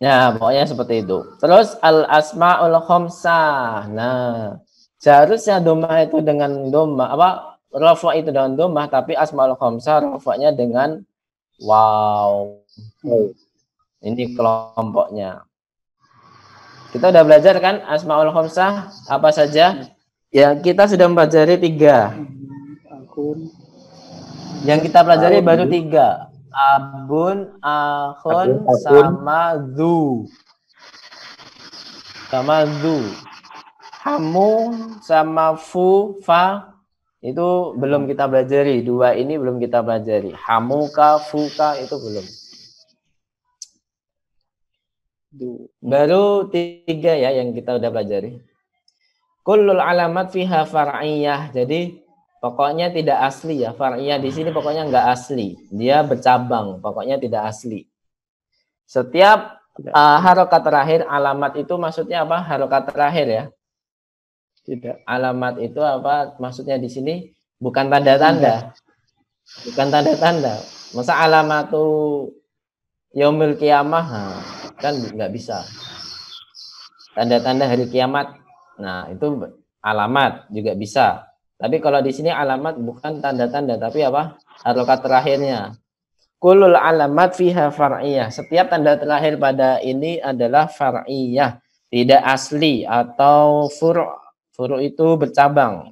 Nah, pokoknya seperti itu. Terus al-asmaul khamsah. Nah, seharusnya domah itu dengan domah apa? Rafa itu dengan domah, tapi asmaul khamsah rafanya dengan wow. Ini kelompoknya. Kita udah belajar kan asmaul khamsah apa saja? Ya, kita sudah mempelajari 3. Yang kita pelajari baru 3. Abun, akhun, sama zu. Hamu sama fa itu belum kita pelajari. 2 ini belum kita pelajari. Hamuka, fuka itu belum. Baru 3 ya yang kita udah pelajari. Kullul alamat fiha far'iyah. Jadi pokoknya tidak asli ya. Far'iyah di sini pokoknya enggak asli. Dia bercabang, pokoknya tidak asli. Setiap harokat terakhir, alamat itu maksudnya apa? Harokat terakhir ya. Tidak. Alamat itu apa? Maksudnya di sini bukan tanda-tanda. Bukan tanda-tanda. Masa alamatu yaumil kiamah kan nggak bisa. Tanda-tanda hari kiamat. Nah, itu alamat juga bisa. Tapi kalau di sini alamat bukan tanda-tanda tapi apa? Harokat terakhirnya. Kullul alamat fiha far'iyah. Setiap tanda terakhir pada ini adalah far'iyah, tidak asli atau furu'. Furu' itu bercabang.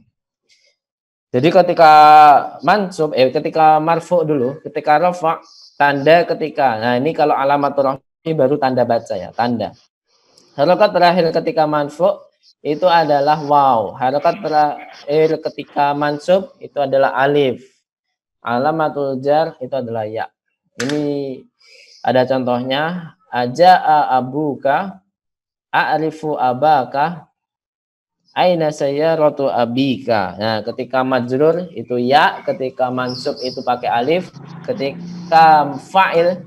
Jadi ketika mansub, ketika marfu' dulu, ketika rafa' tanda ketika. Nah, ini kalau alamatul rafi baru tanda baca ya, tanda. Harokat terakhir ketika marfu' itu adalah waw. Harokat terakhir ketika mansub itu adalah alif. Alamatul jar itu adalah ya. Ini ada contohnya. Aja'a abuka, a'rifu abaka, aina sayyaratu abika. Nah, ketika majrur itu ya, ketika mansub itu pakai alif, ketika fa'il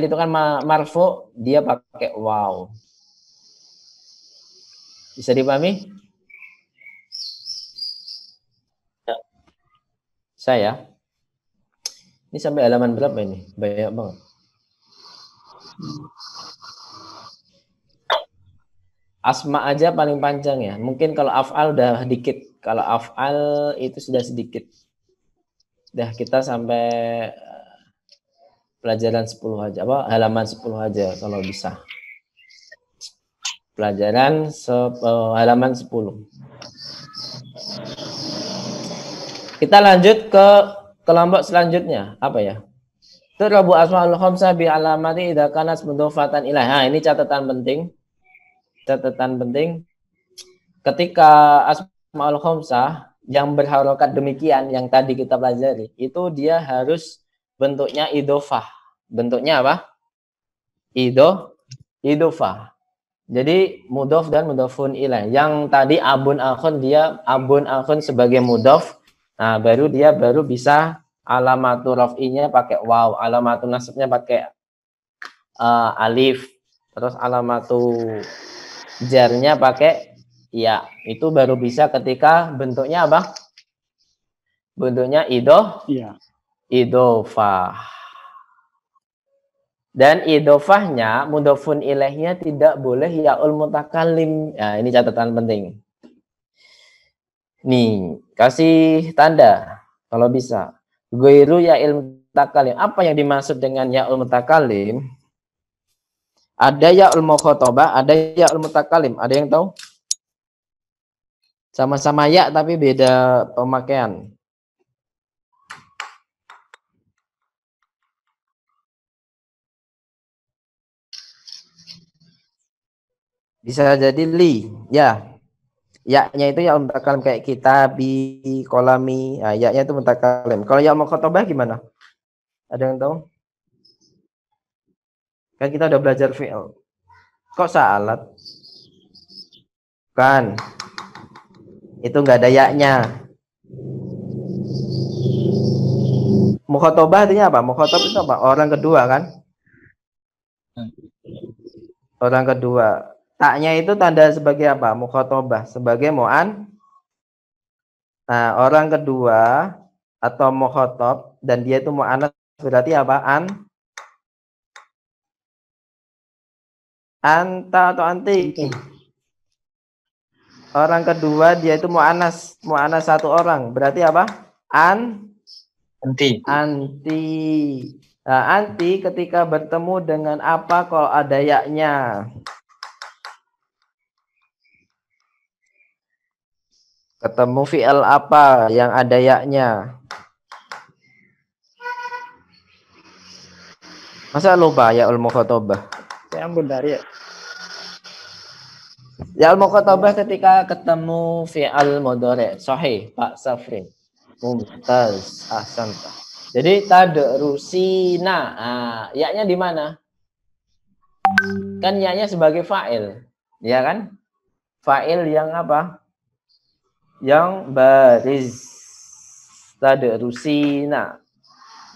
itu kan marfu, dia pakai waw. Bisa dipahami? Saya. Ini sampai halaman berapa ini? Banyak banget. Asma aja paling panjang ya. Mungkin kalau af'al udah dikit. Kalau af'al itu sudah sedikit. Dah kita sampai pelajaran 10 aja. Halaman 10 aja kalau bisa. Pelajaran halaman 10. Kita lanjut ke kelompok selanjutnya. Apa ya? Turabu asma'ul khamsah bi alamati idza kanat mudhafatan ilaih. Nah, ini catatan penting. Catatan penting. Ketika asma'ul khamsah yang berharokat demikian yang tadi kita pelajari, itu dia harus bentuknya idhofah. Bentuknya apa? Idhofah. Jadi mudhof dan mudhofun ilaih. Yang tadi abun akhun, dia abun akhun sebagai mudhof. Nah, baru bisa alamatu raf'inya pakai waw, alamatu nasabnya pakai alif, terus alamatu jarnya pakai ya. Itu baru bisa ketika bentuknya apa? Bentuknya idhofah. Dan idhofahnya, mudhofun ilaihnya tidak boleh ya'ul mutakallim. Nah, ini catatan penting. Nih, kasih tanda kalau bisa. Ghairu ya'il mutakallim. Apa yang dimaksud dengan ya'ul mutakallim? Ada ya'ul mukhatabah, ada ya'ul mutakallim. Ada yang tahu? Sama-sama ya tapi beda pemakaian. Bisa jadi li, ya. Ya-nya itu ya mutakalim kayak kitabi, kolami, nah, ya-nya itu mutakalim. Kalau ya mukhatabah gimana? Ada yang tahu? Kan kita udah belajar fi'il. Kok salat? Kan. Itu enggak ada ya-nya. Mukhatabah artinya apa? Mukhatab itu apa? Orang kedua kan? Orang kedua. Taknya itu tanda sebagai apa? Mukhatabah, sebagai mu'an. Nah, orang kedua atau mukhatab dan dia itu mu'anats berarti apa? Anta atau anti. Orang kedua dia itu mu'anas satu orang. Berarti apa? Anti. Nah, anti ketika bertemu dengan apa kalau ada ya-nya? Ketemu fi'il apa yang ada ya-nya? Masa lupa ya'ul mukhatabah? Saya benar ya. Ya'ul mukhatabah ketika ketemu fi'il mudhari'. Sahih, Pak Safrin. Mumtaz, ahsanta. Jadi tadrusina. Nah, ya-nya di mana? Kan ya-nya sebagai fa'il. Ya kan? Fa'il yang apa? Yang bariz. Tadrusina.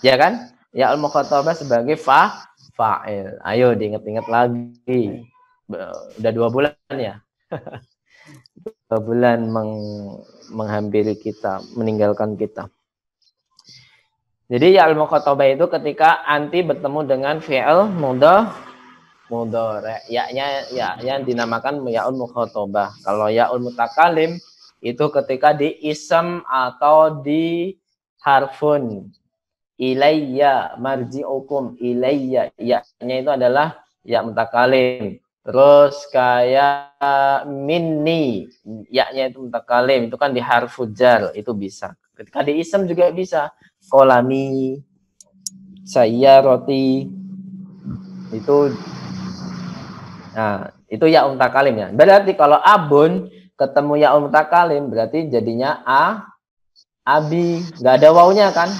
Ya kan? Ya al-mukhatabah sebagai fa'il. Ayo diingat-ingat lagi. Udah 2 bulan ya. 2 bulan menghampiri kita, meninggalkan kita. Jadi ya al-mukhatabah itu ketika anti bertemu dengan fi'il mudhari'. Ya-nya dinamakan ya'ul mukhatabah. Kalau ya'ul mutakalim itu ketika di ism atau di harfun. Ilayya marji'ukum ilayya. Ya-nya itu adalah ya mutakalim. Terus kayak minni. Ya-nya itu mutakalim. Itu kan di harfu jar. Itu bisa. Ketika di ism juga bisa. Kolami. Sayyaroti. Itu. Nah, itu ya mutakalim ya. Berarti kalau abun ketemu ya mutakalim berarti jadinya abi, nggak ada wawunya kan,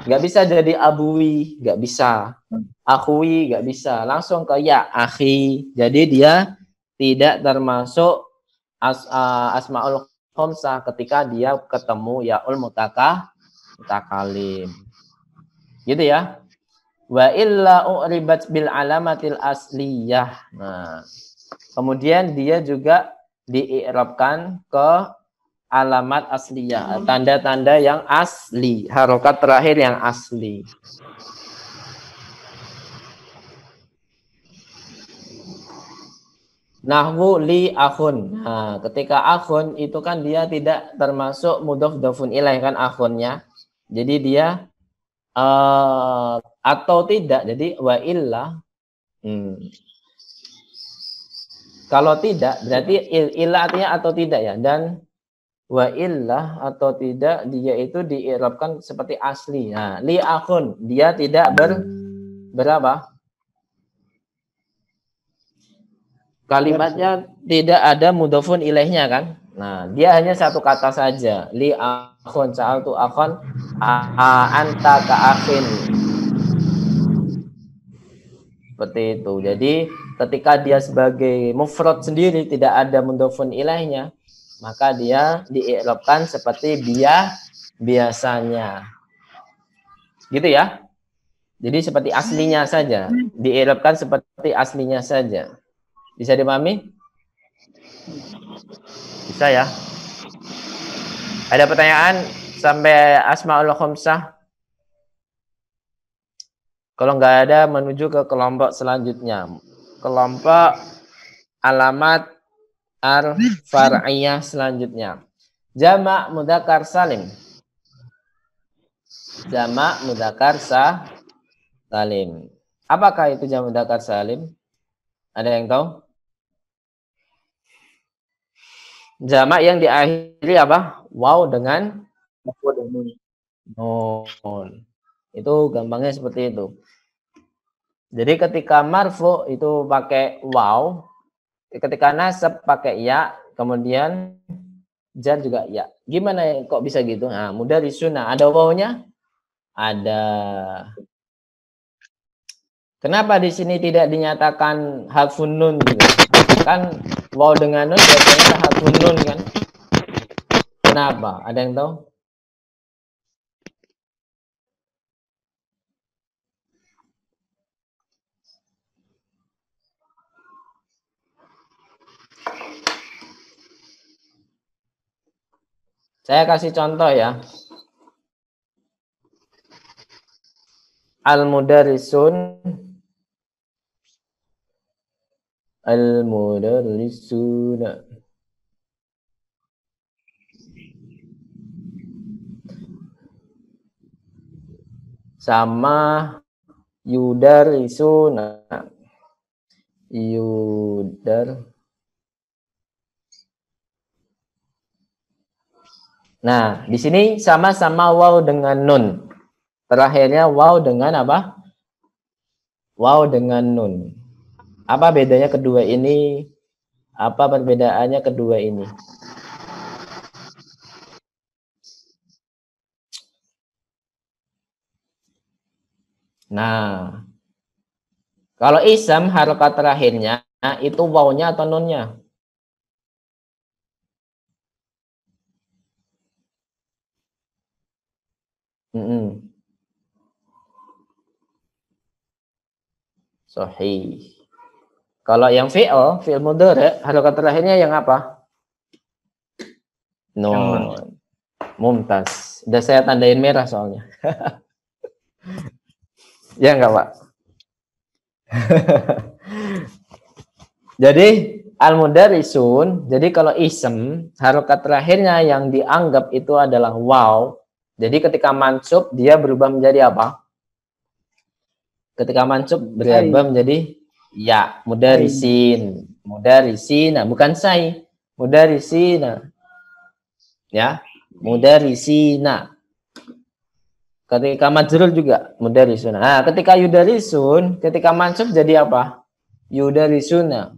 nggak bisa jadi abui, nggak bisa, akhui nggak bisa, langsung ke ya akhi. Jadi dia tidak termasuk asmaul khamsah ketika dia ketemu yaul mutakalim, gitu ya. Wa illa u'ribat bil alamatil asliyah. Nah, kemudian dia juga dii'rabkan ke alamat asliyah, tanda-tanda yang asli, harokat terakhir yang asli. Nahwu li akhun. Nah, ketika akhun itu kan dia tidak termasuk mudhof dhofun ilaih kan akhunnya. Jadi dia atau tidak. Jadi wa illa. Kalau tidak berarti illa artinya atau tidak ya. Dan wa illa atau tidak dia itu diirabkan seperti asli. Nah, li akhun dia tidak berapa? Kalimatnya tidak ada mudhofun ilaihnya kan? Nah, dia hanya satu kata saja. Li akhun sa'altu akhon anta ka akhin. Seperti itu. Jadi, ketika dia sebagai mufrad sendiri tidak ada mudhofun ilaihnya, maka dia dii'rabkan seperti biasanya. Gitu ya. Jadi seperti aslinya saja, dii'rabkan seperti aslinya saja. Bisa dipahami? Bisa ya? Ada pertanyaan sampai Asmaul Khamsah? Kalau nggak ada, menuju ke kelompok selanjutnya. Kelompok alamat al-far'iyah selanjutnya. Jamak mudzakkar salim. Jamak mudzakkar salim. Apakah itu jamak mudzakkar salim? Ada yang tahu? Jamak yang diakhiri apa? Waw dengan nun. Itu gampangnya seperti itu. Jadi ketika marfu itu pakai waw, ketika nasab pakai ya, kemudian jar juga ya. Gimana kok bisa gitu? Nah, mudarisun. Ada wawnya? Ada. Kenapa di sini tidak dinyatakan harfun nun gitu? Kan waw dengan nun biasanya harfun nun kan? Kenapa? Ada yang tahu? Saya kasih contoh ya. Al-mudarrisun al-mudarrisuna. Sama yudarrisuna. Nah, di sini sama-sama waw dengan nun. Terakhirnya waw dengan apa? Waw dengan nun. Apa bedanya kedua ini? Apa perbedaannya kedua ini? Nah, kalau isam harokat terakhirnya itu wawnya atau nunnya? Sahih. Kalau yang fi'il mudhari, harokat terakhirnya yang apa? Nun. Mumtaz. Udah saya tandain merah soalnya. Ya enggak, Pak? Jadi al-mudarrisun, jadi kalau ism, harokat terakhirnya yang dianggap itu adalah waw. Jadi ketika mansub dia berubah menjadi apa? Ketika mansub berubah menjadi ya, mudarrisin. Mudarrisina, bukan say. Mudarrisina. Ya, mudarrisina. Ketika majrur juga mudarrisun. Nah, ketika yudarisun, ketika mansub jadi apa? Yudarisuna.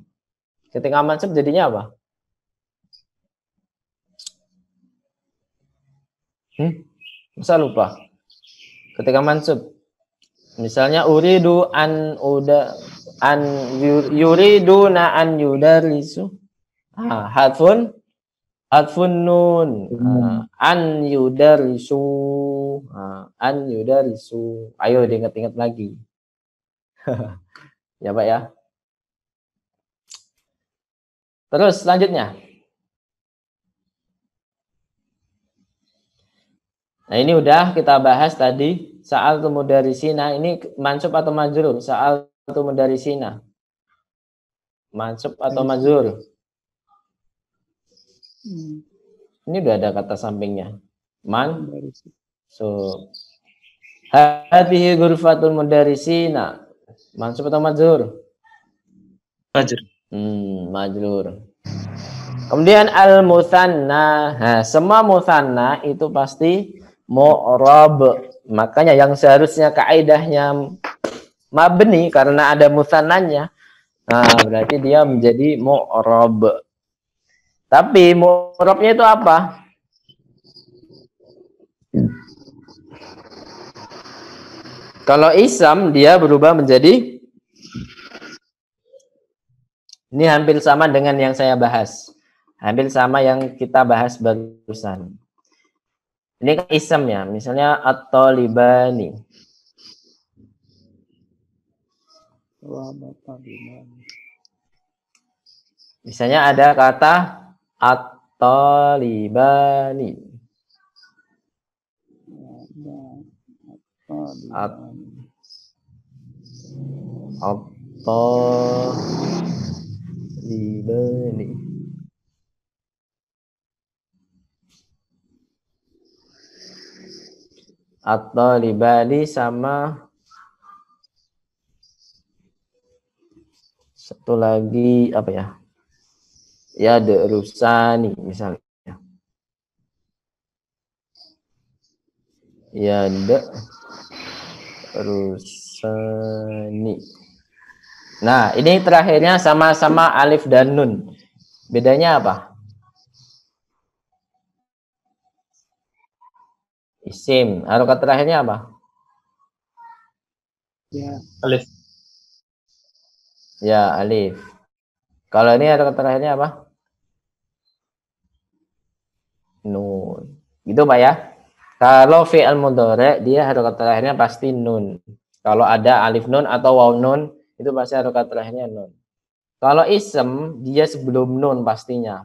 Ketika mansub jadinya apa? Masa lupa? Ketika mansub. Misalnya uridu an yuriduna an yudarisu. Hadfun nun. An yudarisu. An yudarisu. Ayo diingat-ingat lagi. Ya, Pak ya. Terus selanjutnya. Nah, ini udah kita bahas tadi. Sa'al tu mudarrisina. Ini mansub atau majrur? Sa'al tu mudarrisina. mansub atau majrur? Ini udah ada kata sampingnya. Man, so hadhihi ghurfatul mudarrisina. Mansub atau majrur? Majrur. Majrur. Kemudian al-mutsanna. Nah, semua mutsanna itu pasti mu'rab. Makanya yang seharusnya kaidahnya mabni karena ada mutsannanya. Nah, berarti dia menjadi mu'rab. Tapi mu'rabnya itu apa? Kalau isam dia berubah menjadi, ini hampir sama dengan yang saya bahas. Hampir sama yang kita bahas barusan. Ini kan isam ya, misalnya at-talibani. Misalnya ada kata at-talibani. At-talibani. At-talibani sama satu lagi apa ya? Ya derusani misalnya. Ya derusani. Nah, ini terakhirnya sama-sama alif dan nun. Bedanya apa? Isim. Harokat terakhirnya apa? Ya. Alif. Ya, alif. Kalau ini harokat terakhirnya apa? Nun. Gitu Pak ya. Kalau fi'il mudhari dia harokat terakhirnya pasti nun. Kalau ada alif nun atau waw nun itu pasti harokat terakhirnya nun. Kalau ism dia sebelum nun pastinya.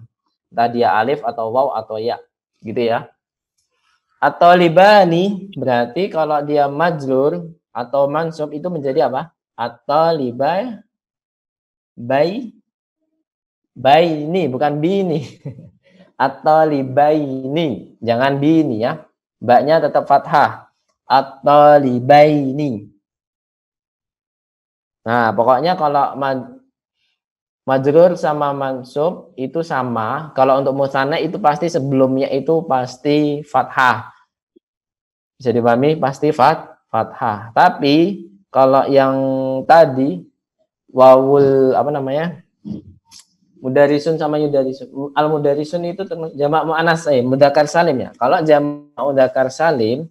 Entah dia alif atau waw atau ya. Gitu ya. Atau libani berarti kalau dia majrur atau mansub itu menjadi apa? Atau libai ini bukan bini. Atau libaini, jangan bini ya. Baknya tetap fathah. Atau libaini. Nah, pokoknya kalau majrur sama mansub itu sama. Kalau untuk musanna itu pasti sebelumnya itu pasti fathah. Bisa dipahami pasti fathah. Tapi kalau yang tadi wawul apa namanya? Mudarisun sama yudarisun. Al mudarisun itu jamak muannas mudzakkar salim ya. Kalau jamak mudzakkar salim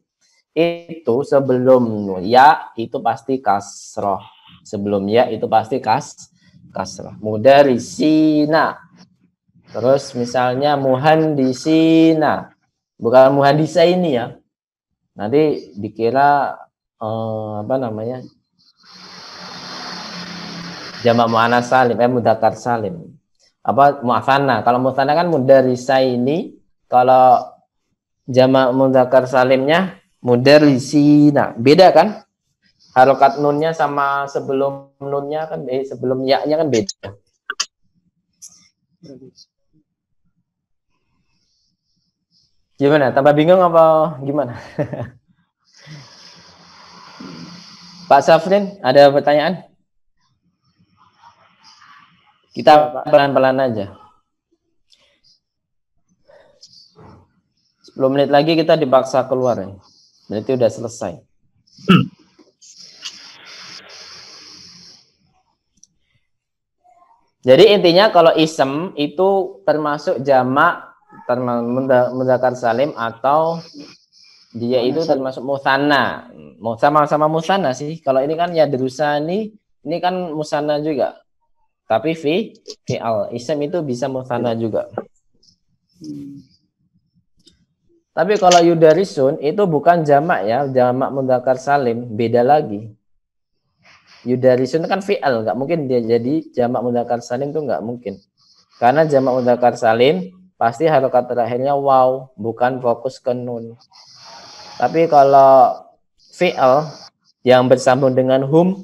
itu sebelum ya itu pasti kasroh. Sebelum ya itu pasti kasroh. Mudarisina. Terus misalnya muhandisina. Bukan muhandisa ini ya. Nanti dikira apa namanya? Jamak muannas salim, mudzakkar salim. Apa mu'tsanna? Kalau mu'tsanna kan mudarisaini, kalau jamak mudzakkar salimnya mudarisina. Beda kan? Harokat nunnya sama sebelum nunnya kan sebelum ya-nya kan beda. Gimana? Tambah bingung apa gimana? Pak Safrin, ada pertanyaan? Kita pelan-pelan aja. 10 menit lagi kita dipaksa keluar ya. Berarti udah selesai. Jadi intinya kalau isem itu termasuk jamak mudzakkar salim atau dia itu termasuk musanna. Sama-sama musanna sih. Kalau ini kan ya derusani, ini kan musanna juga. Tapi fi'al ism itu bisa musanna juga. Tapi kalau yudarisun itu bukan jamak ya, jamak mudzakkar salim, beda lagi. Yudarisun kan fi'al, nggak mungkin dia jadi jamak mudzakkar salim itu nggak mungkin. Karena jamak mudzakkar salim pasti harokat terakhirnya waw, bukan fokus ke nun. Tapi kalau fi'al yang bersambung dengan hum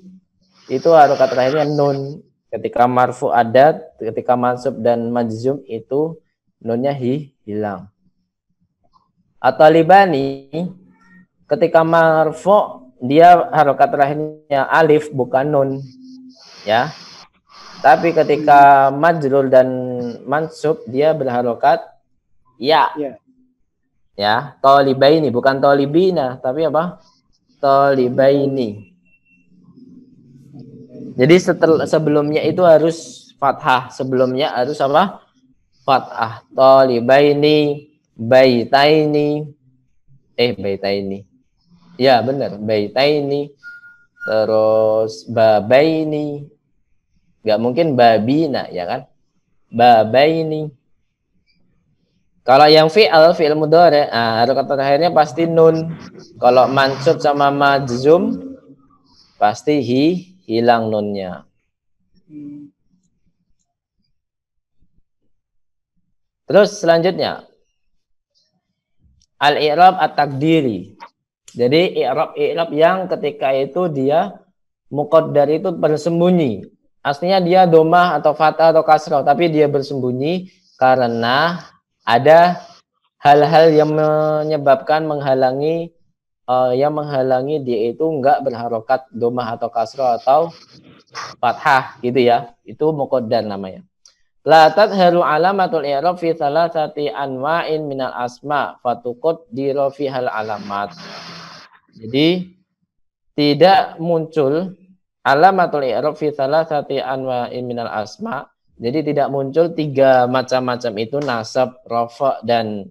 itu harokat terakhirnya nun. Ketika marfu adat, ketika mansub dan majzum itu nunnya hilang. At-talibani ketika marfu dia harokat terakhirnya alif bukan nun, ya. Tapi ketika majrur dan mansub dia berharokat ya. Ya, talibaini bukan talibina, tapi apa? Talibaini. Jadi sebelumnya itu harus fathah, sebelumnya harus apa? Fathah. Talibaini, baitaini. Baitaini. Ya, benar, baitaini. Terus babaini. Enggak mungkin babina, ya kan? Babaini. Kalau yang fi'il mudhari, harokat terakhirnya pasti nun. Kalau mansub sama majzum pasti hilang nunnya. Terus selanjutnya al-i'rab at-taqdiri. Jadi i'rab yang ketika itu dia muqaddar itu bersembunyi. Aslinya dia domah atau fathah atau kasrah, tapi dia bersembunyi karena ada hal-hal yang menyebabkan menghalangi dia itu enggak berharokat domah atau kasrah atau fathah gitu ya. Itu muqaddar namanya. La tadharu alamatul i'rab fi thalathati anwa'in minal asma fatuqaddiru fihal alamat. Jadi tidak muncul alamatul i'rab fi thalathati anwa'in minal asma. Jadi tidak muncul 3 macam-macam itu, nasab, rafa dan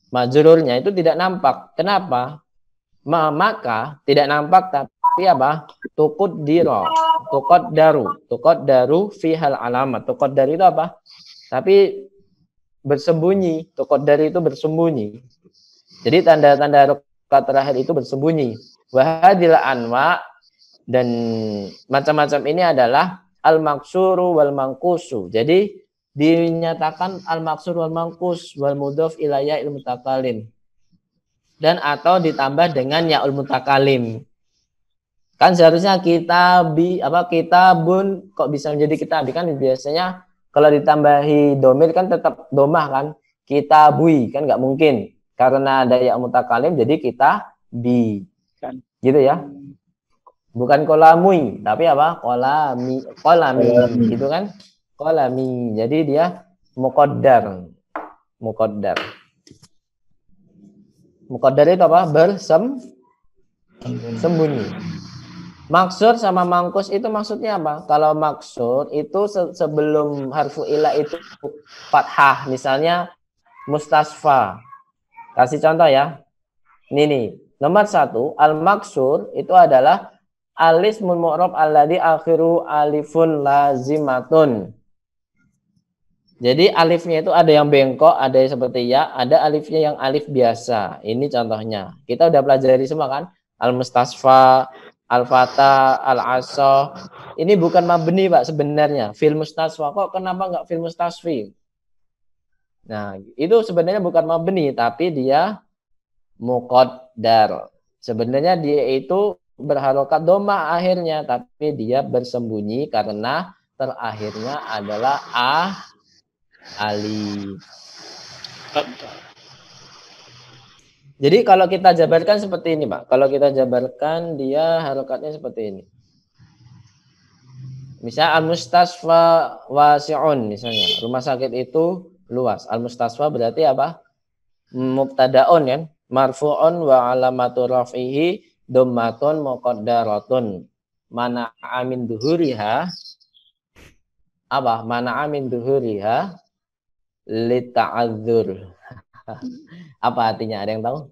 majrurnya itu tidak nampak. Kenapa? Maka tidak nampak tapi apa? Tuqaddaru fihal alamat. Tuqaddar itu apa? Tapi bersembunyi. Tuqaddar itu bersembunyi. Jadi tanda-tanda harokat terakhir itu bersembunyi. Wahadil anwa dan macam-macam ini adalah al-maksuru wal mangkusu. Jadi dinyatakan al-maksur wal mangkus wal mudhaf ila ya'il mutakalim. Dan atau ditambah dengan ya'ul mutakalim. Kan seharusnya kitabun kok bisa menjadi kitabi, kan biasanya kalau ditambahi domir kan tetap domah kan, kitabui kan nggak mungkin karena ada ya'ul mutakalim jadi kitabi kan gitu ya. Bukan kolamui, tapi apa? Kolami gitu kan? Kolami. Jadi dia muqaddar. Muqaddar itu apa? Bersembunyi. Maksur sama mangkus itu maksudnya apa? Kalau maksur itu sebelum harfu ilah itu fathah, misalnya mustasfa. Kasih contoh ya. Ini nih. Nomor 1, al-maksur itu adalah alismul mu'rab alladzi akhiru alifun lazimatun. Jadi alifnya itu ada yang bengkok, ada yang seperti ya, ada alifnya yang alif biasa. Ini contohnya. Kita udah pelajari semua kan? Al-mustasfa, al-fata, al-asa. Ini bukan mabni, Pak, sebenarnya. Fil mustasfa. Kok kenapa enggak fil mustasfi? Nah, itu sebenarnya bukan mabni, tapi dia muqaddar. Sebenarnya dia itu berharokat domah akhirnya, tapi dia bersembunyi karena terakhirnya adalah alif. Jadi kalau kita jabarkan seperti ini, Pak. Kalau kita jabarkan dia harokatnya seperti ini. Misal al-mustasfa wasi'un misalnya. Rumah sakit itu luas. Al-mustasfa berarti apa? Mubtada'un kan? Marfu'un wa alamatu raf'ihi dhammatun muqaddaratun. Mana amin duhuriha apa? Mana amin duhuriha lita'adzur. Apa artinya? Ada yang tahu?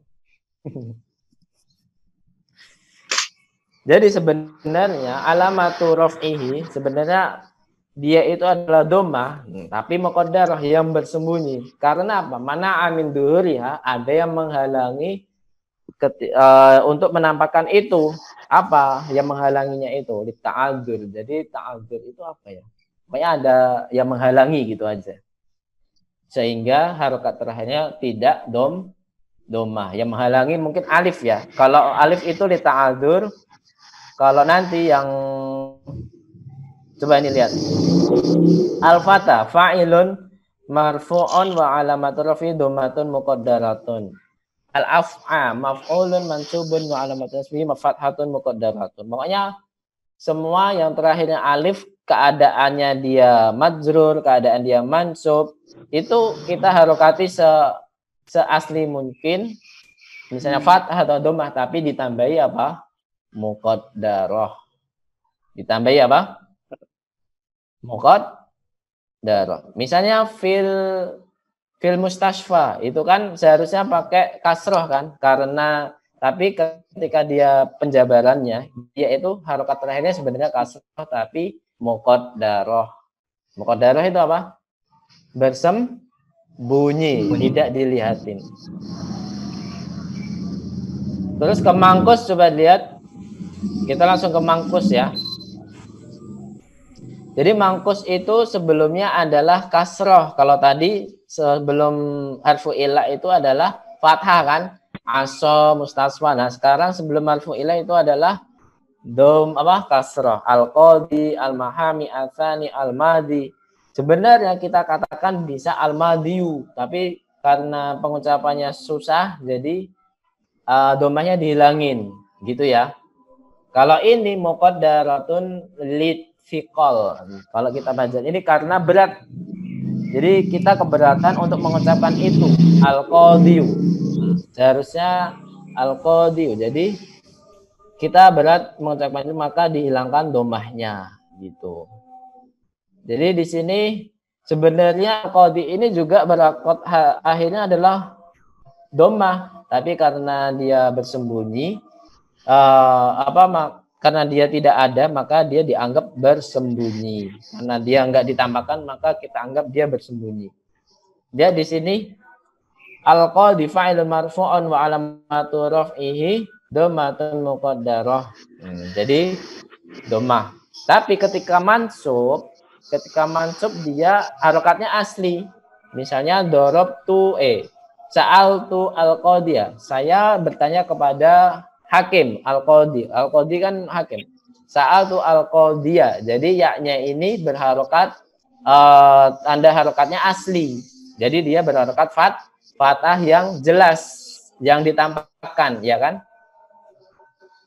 Jadi sebenarnya alamatu raf'ihi sebenarnya dia itu adalah dhammah, tapi muqaddarah yang bersembunyi. Karena apa? Mana amin duhuriha, ada yang menghalangi untuk menampakkan itu. Apa yang menghalanginya itu? Lita'adzur. Jadi ta'adzur itu apa ya? Pokoknya ada yang menghalangi gitu aja. Sehingga harokat terakhirnya tidak dhammah. Yang menghalangi mungkin alif ya. Kalau alif itu lita'adzur. Kalau nanti yang Coba ini lihat. Al-fata fa'ilun marfu'un wa alamatu rafi dhammatun muqaddaratun. Al-af'a maf'ulun mansubun wa alamatu nasbihi fathatun muqaddaratun. Pokoknya semua yang terakhirnya alif keadaannya dia majrur, keadaan dia mansub, itu kita harokati seasli mungkin. Misalnya fathah atau dhammah tapi ditambahi apa? Muqaddarah. Ditambahi apa? Muqaddarah. Misalnya fil mustashfa itu kan seharusnya pakai kasroh kan, karena tapi ketika dia penjabarannya dia itu harokat terakhirnya sebenarnya kasroh tapi muqaddarah. Muqaddarah itu apa? Bersembunyi, tidak dilihatin. Terus ke mangkus, coba lihat. Kita langsung ke mangkus ya. Jadi mangkus itu sebelumnya adalah kasroh. Kalau tadi sebelum harfu illa itu adalah fathah kan, aso mustasfa. Nah sekarang sebelum harfu illa itu adalah dom apa kasroh. Al-qadi, al-mahami, al-thani, al-madi. Sebenarnya kita katakan bisa al-madiyu, tapi karena pengucapannya susah, jadi domahnya dihilangin, gitu ya. Kalau ini muqaddaratun litfiqol. Kalau kita baca ini karena berat. Jadi kita keberatan untuk mengucapkan itu al-qadiyu. Seharusnya al-qadiyu. Jadi kita berat mengucapkan itu maka dihilangkan domahnya gitu. Jadi di sini sebenarnya al-qadi ini juga berakot akhirnya adalah domah, tapi karena dia bersembunyi karena dia tidak ada maka dia dianggap bersembunyi. Karena dia enggak ditambahkan maka kita anggap dia bersembunyi. Dia di sini al-qadi fa'ilun marfu'un wa alamatu raf'ihi dhammatun muqaddarah. Jadi dhammah. Tapi ketika mansub dia harokatnya asli. Misalnya darabtu sa'altu al-qadiyah. Saya bertanya kepada hakim, al-qadi. Al-qadi kan hakim. Sa'altu al-qadiyah. Jadi ya-nya ini berharokat tanda harokatnya asli. Jadi dia berharokat fathah yang jelas, yang ditambahkan, ya kan?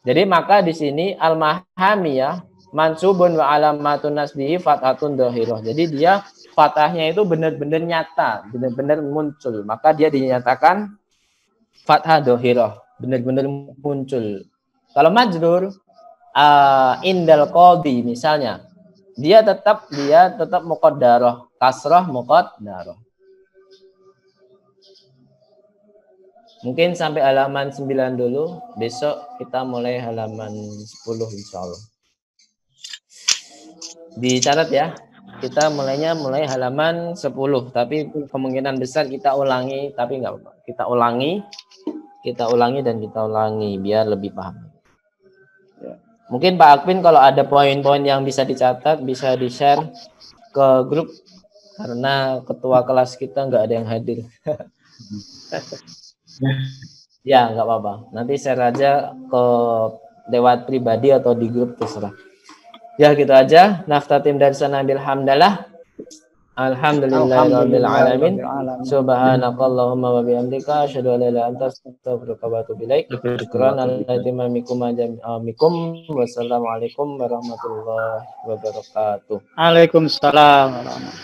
Jadi maka di sini al-mahamiyah mansubun wa alamatun nasbihi fathatun dhahirah. Jadi dia fathahnya itu benar-benar nyata, benar-benar muncul. Maka dia dinyatakan fathah dhahirah, benar-benar muncul. Kalau majrur indal qadi misalnya, dia tetap muqaddarah, kasrah muqaddarah. Mungkin sampai halaman 9 dulu. Besok kita mulai halaman 10 insyaallah. Dicatat ya. Kita mulai halaman 10, tapi kemungkinan besar kita ulangi, tapi enggak apa-apa. Kita ulangi dan kita ulangi biar lebih paham. Ya. Mungkin Pak Akpin kalau ada poin-poin yang bisa dicatat, bisa di-share ke grup karena ketua kelas kita enggak ada yang hadir. Ya, enggak apa-apa. Nanti share aja ke lewat pribadi atau di grup terserah. Ya gitu aja. Naftatim dari sana bilhamdallah. Alhamdulillahirabbil alamin. Subhanakallahumma wa bihamdika asyhadu an la ilaha illa anta astaghfiruka wa atubu ilaik. Syukran ala timamikum ajamikum. Wassalamualaikum warahmatullahi wabarakatuh. Waalaikumsalam warahmatullahi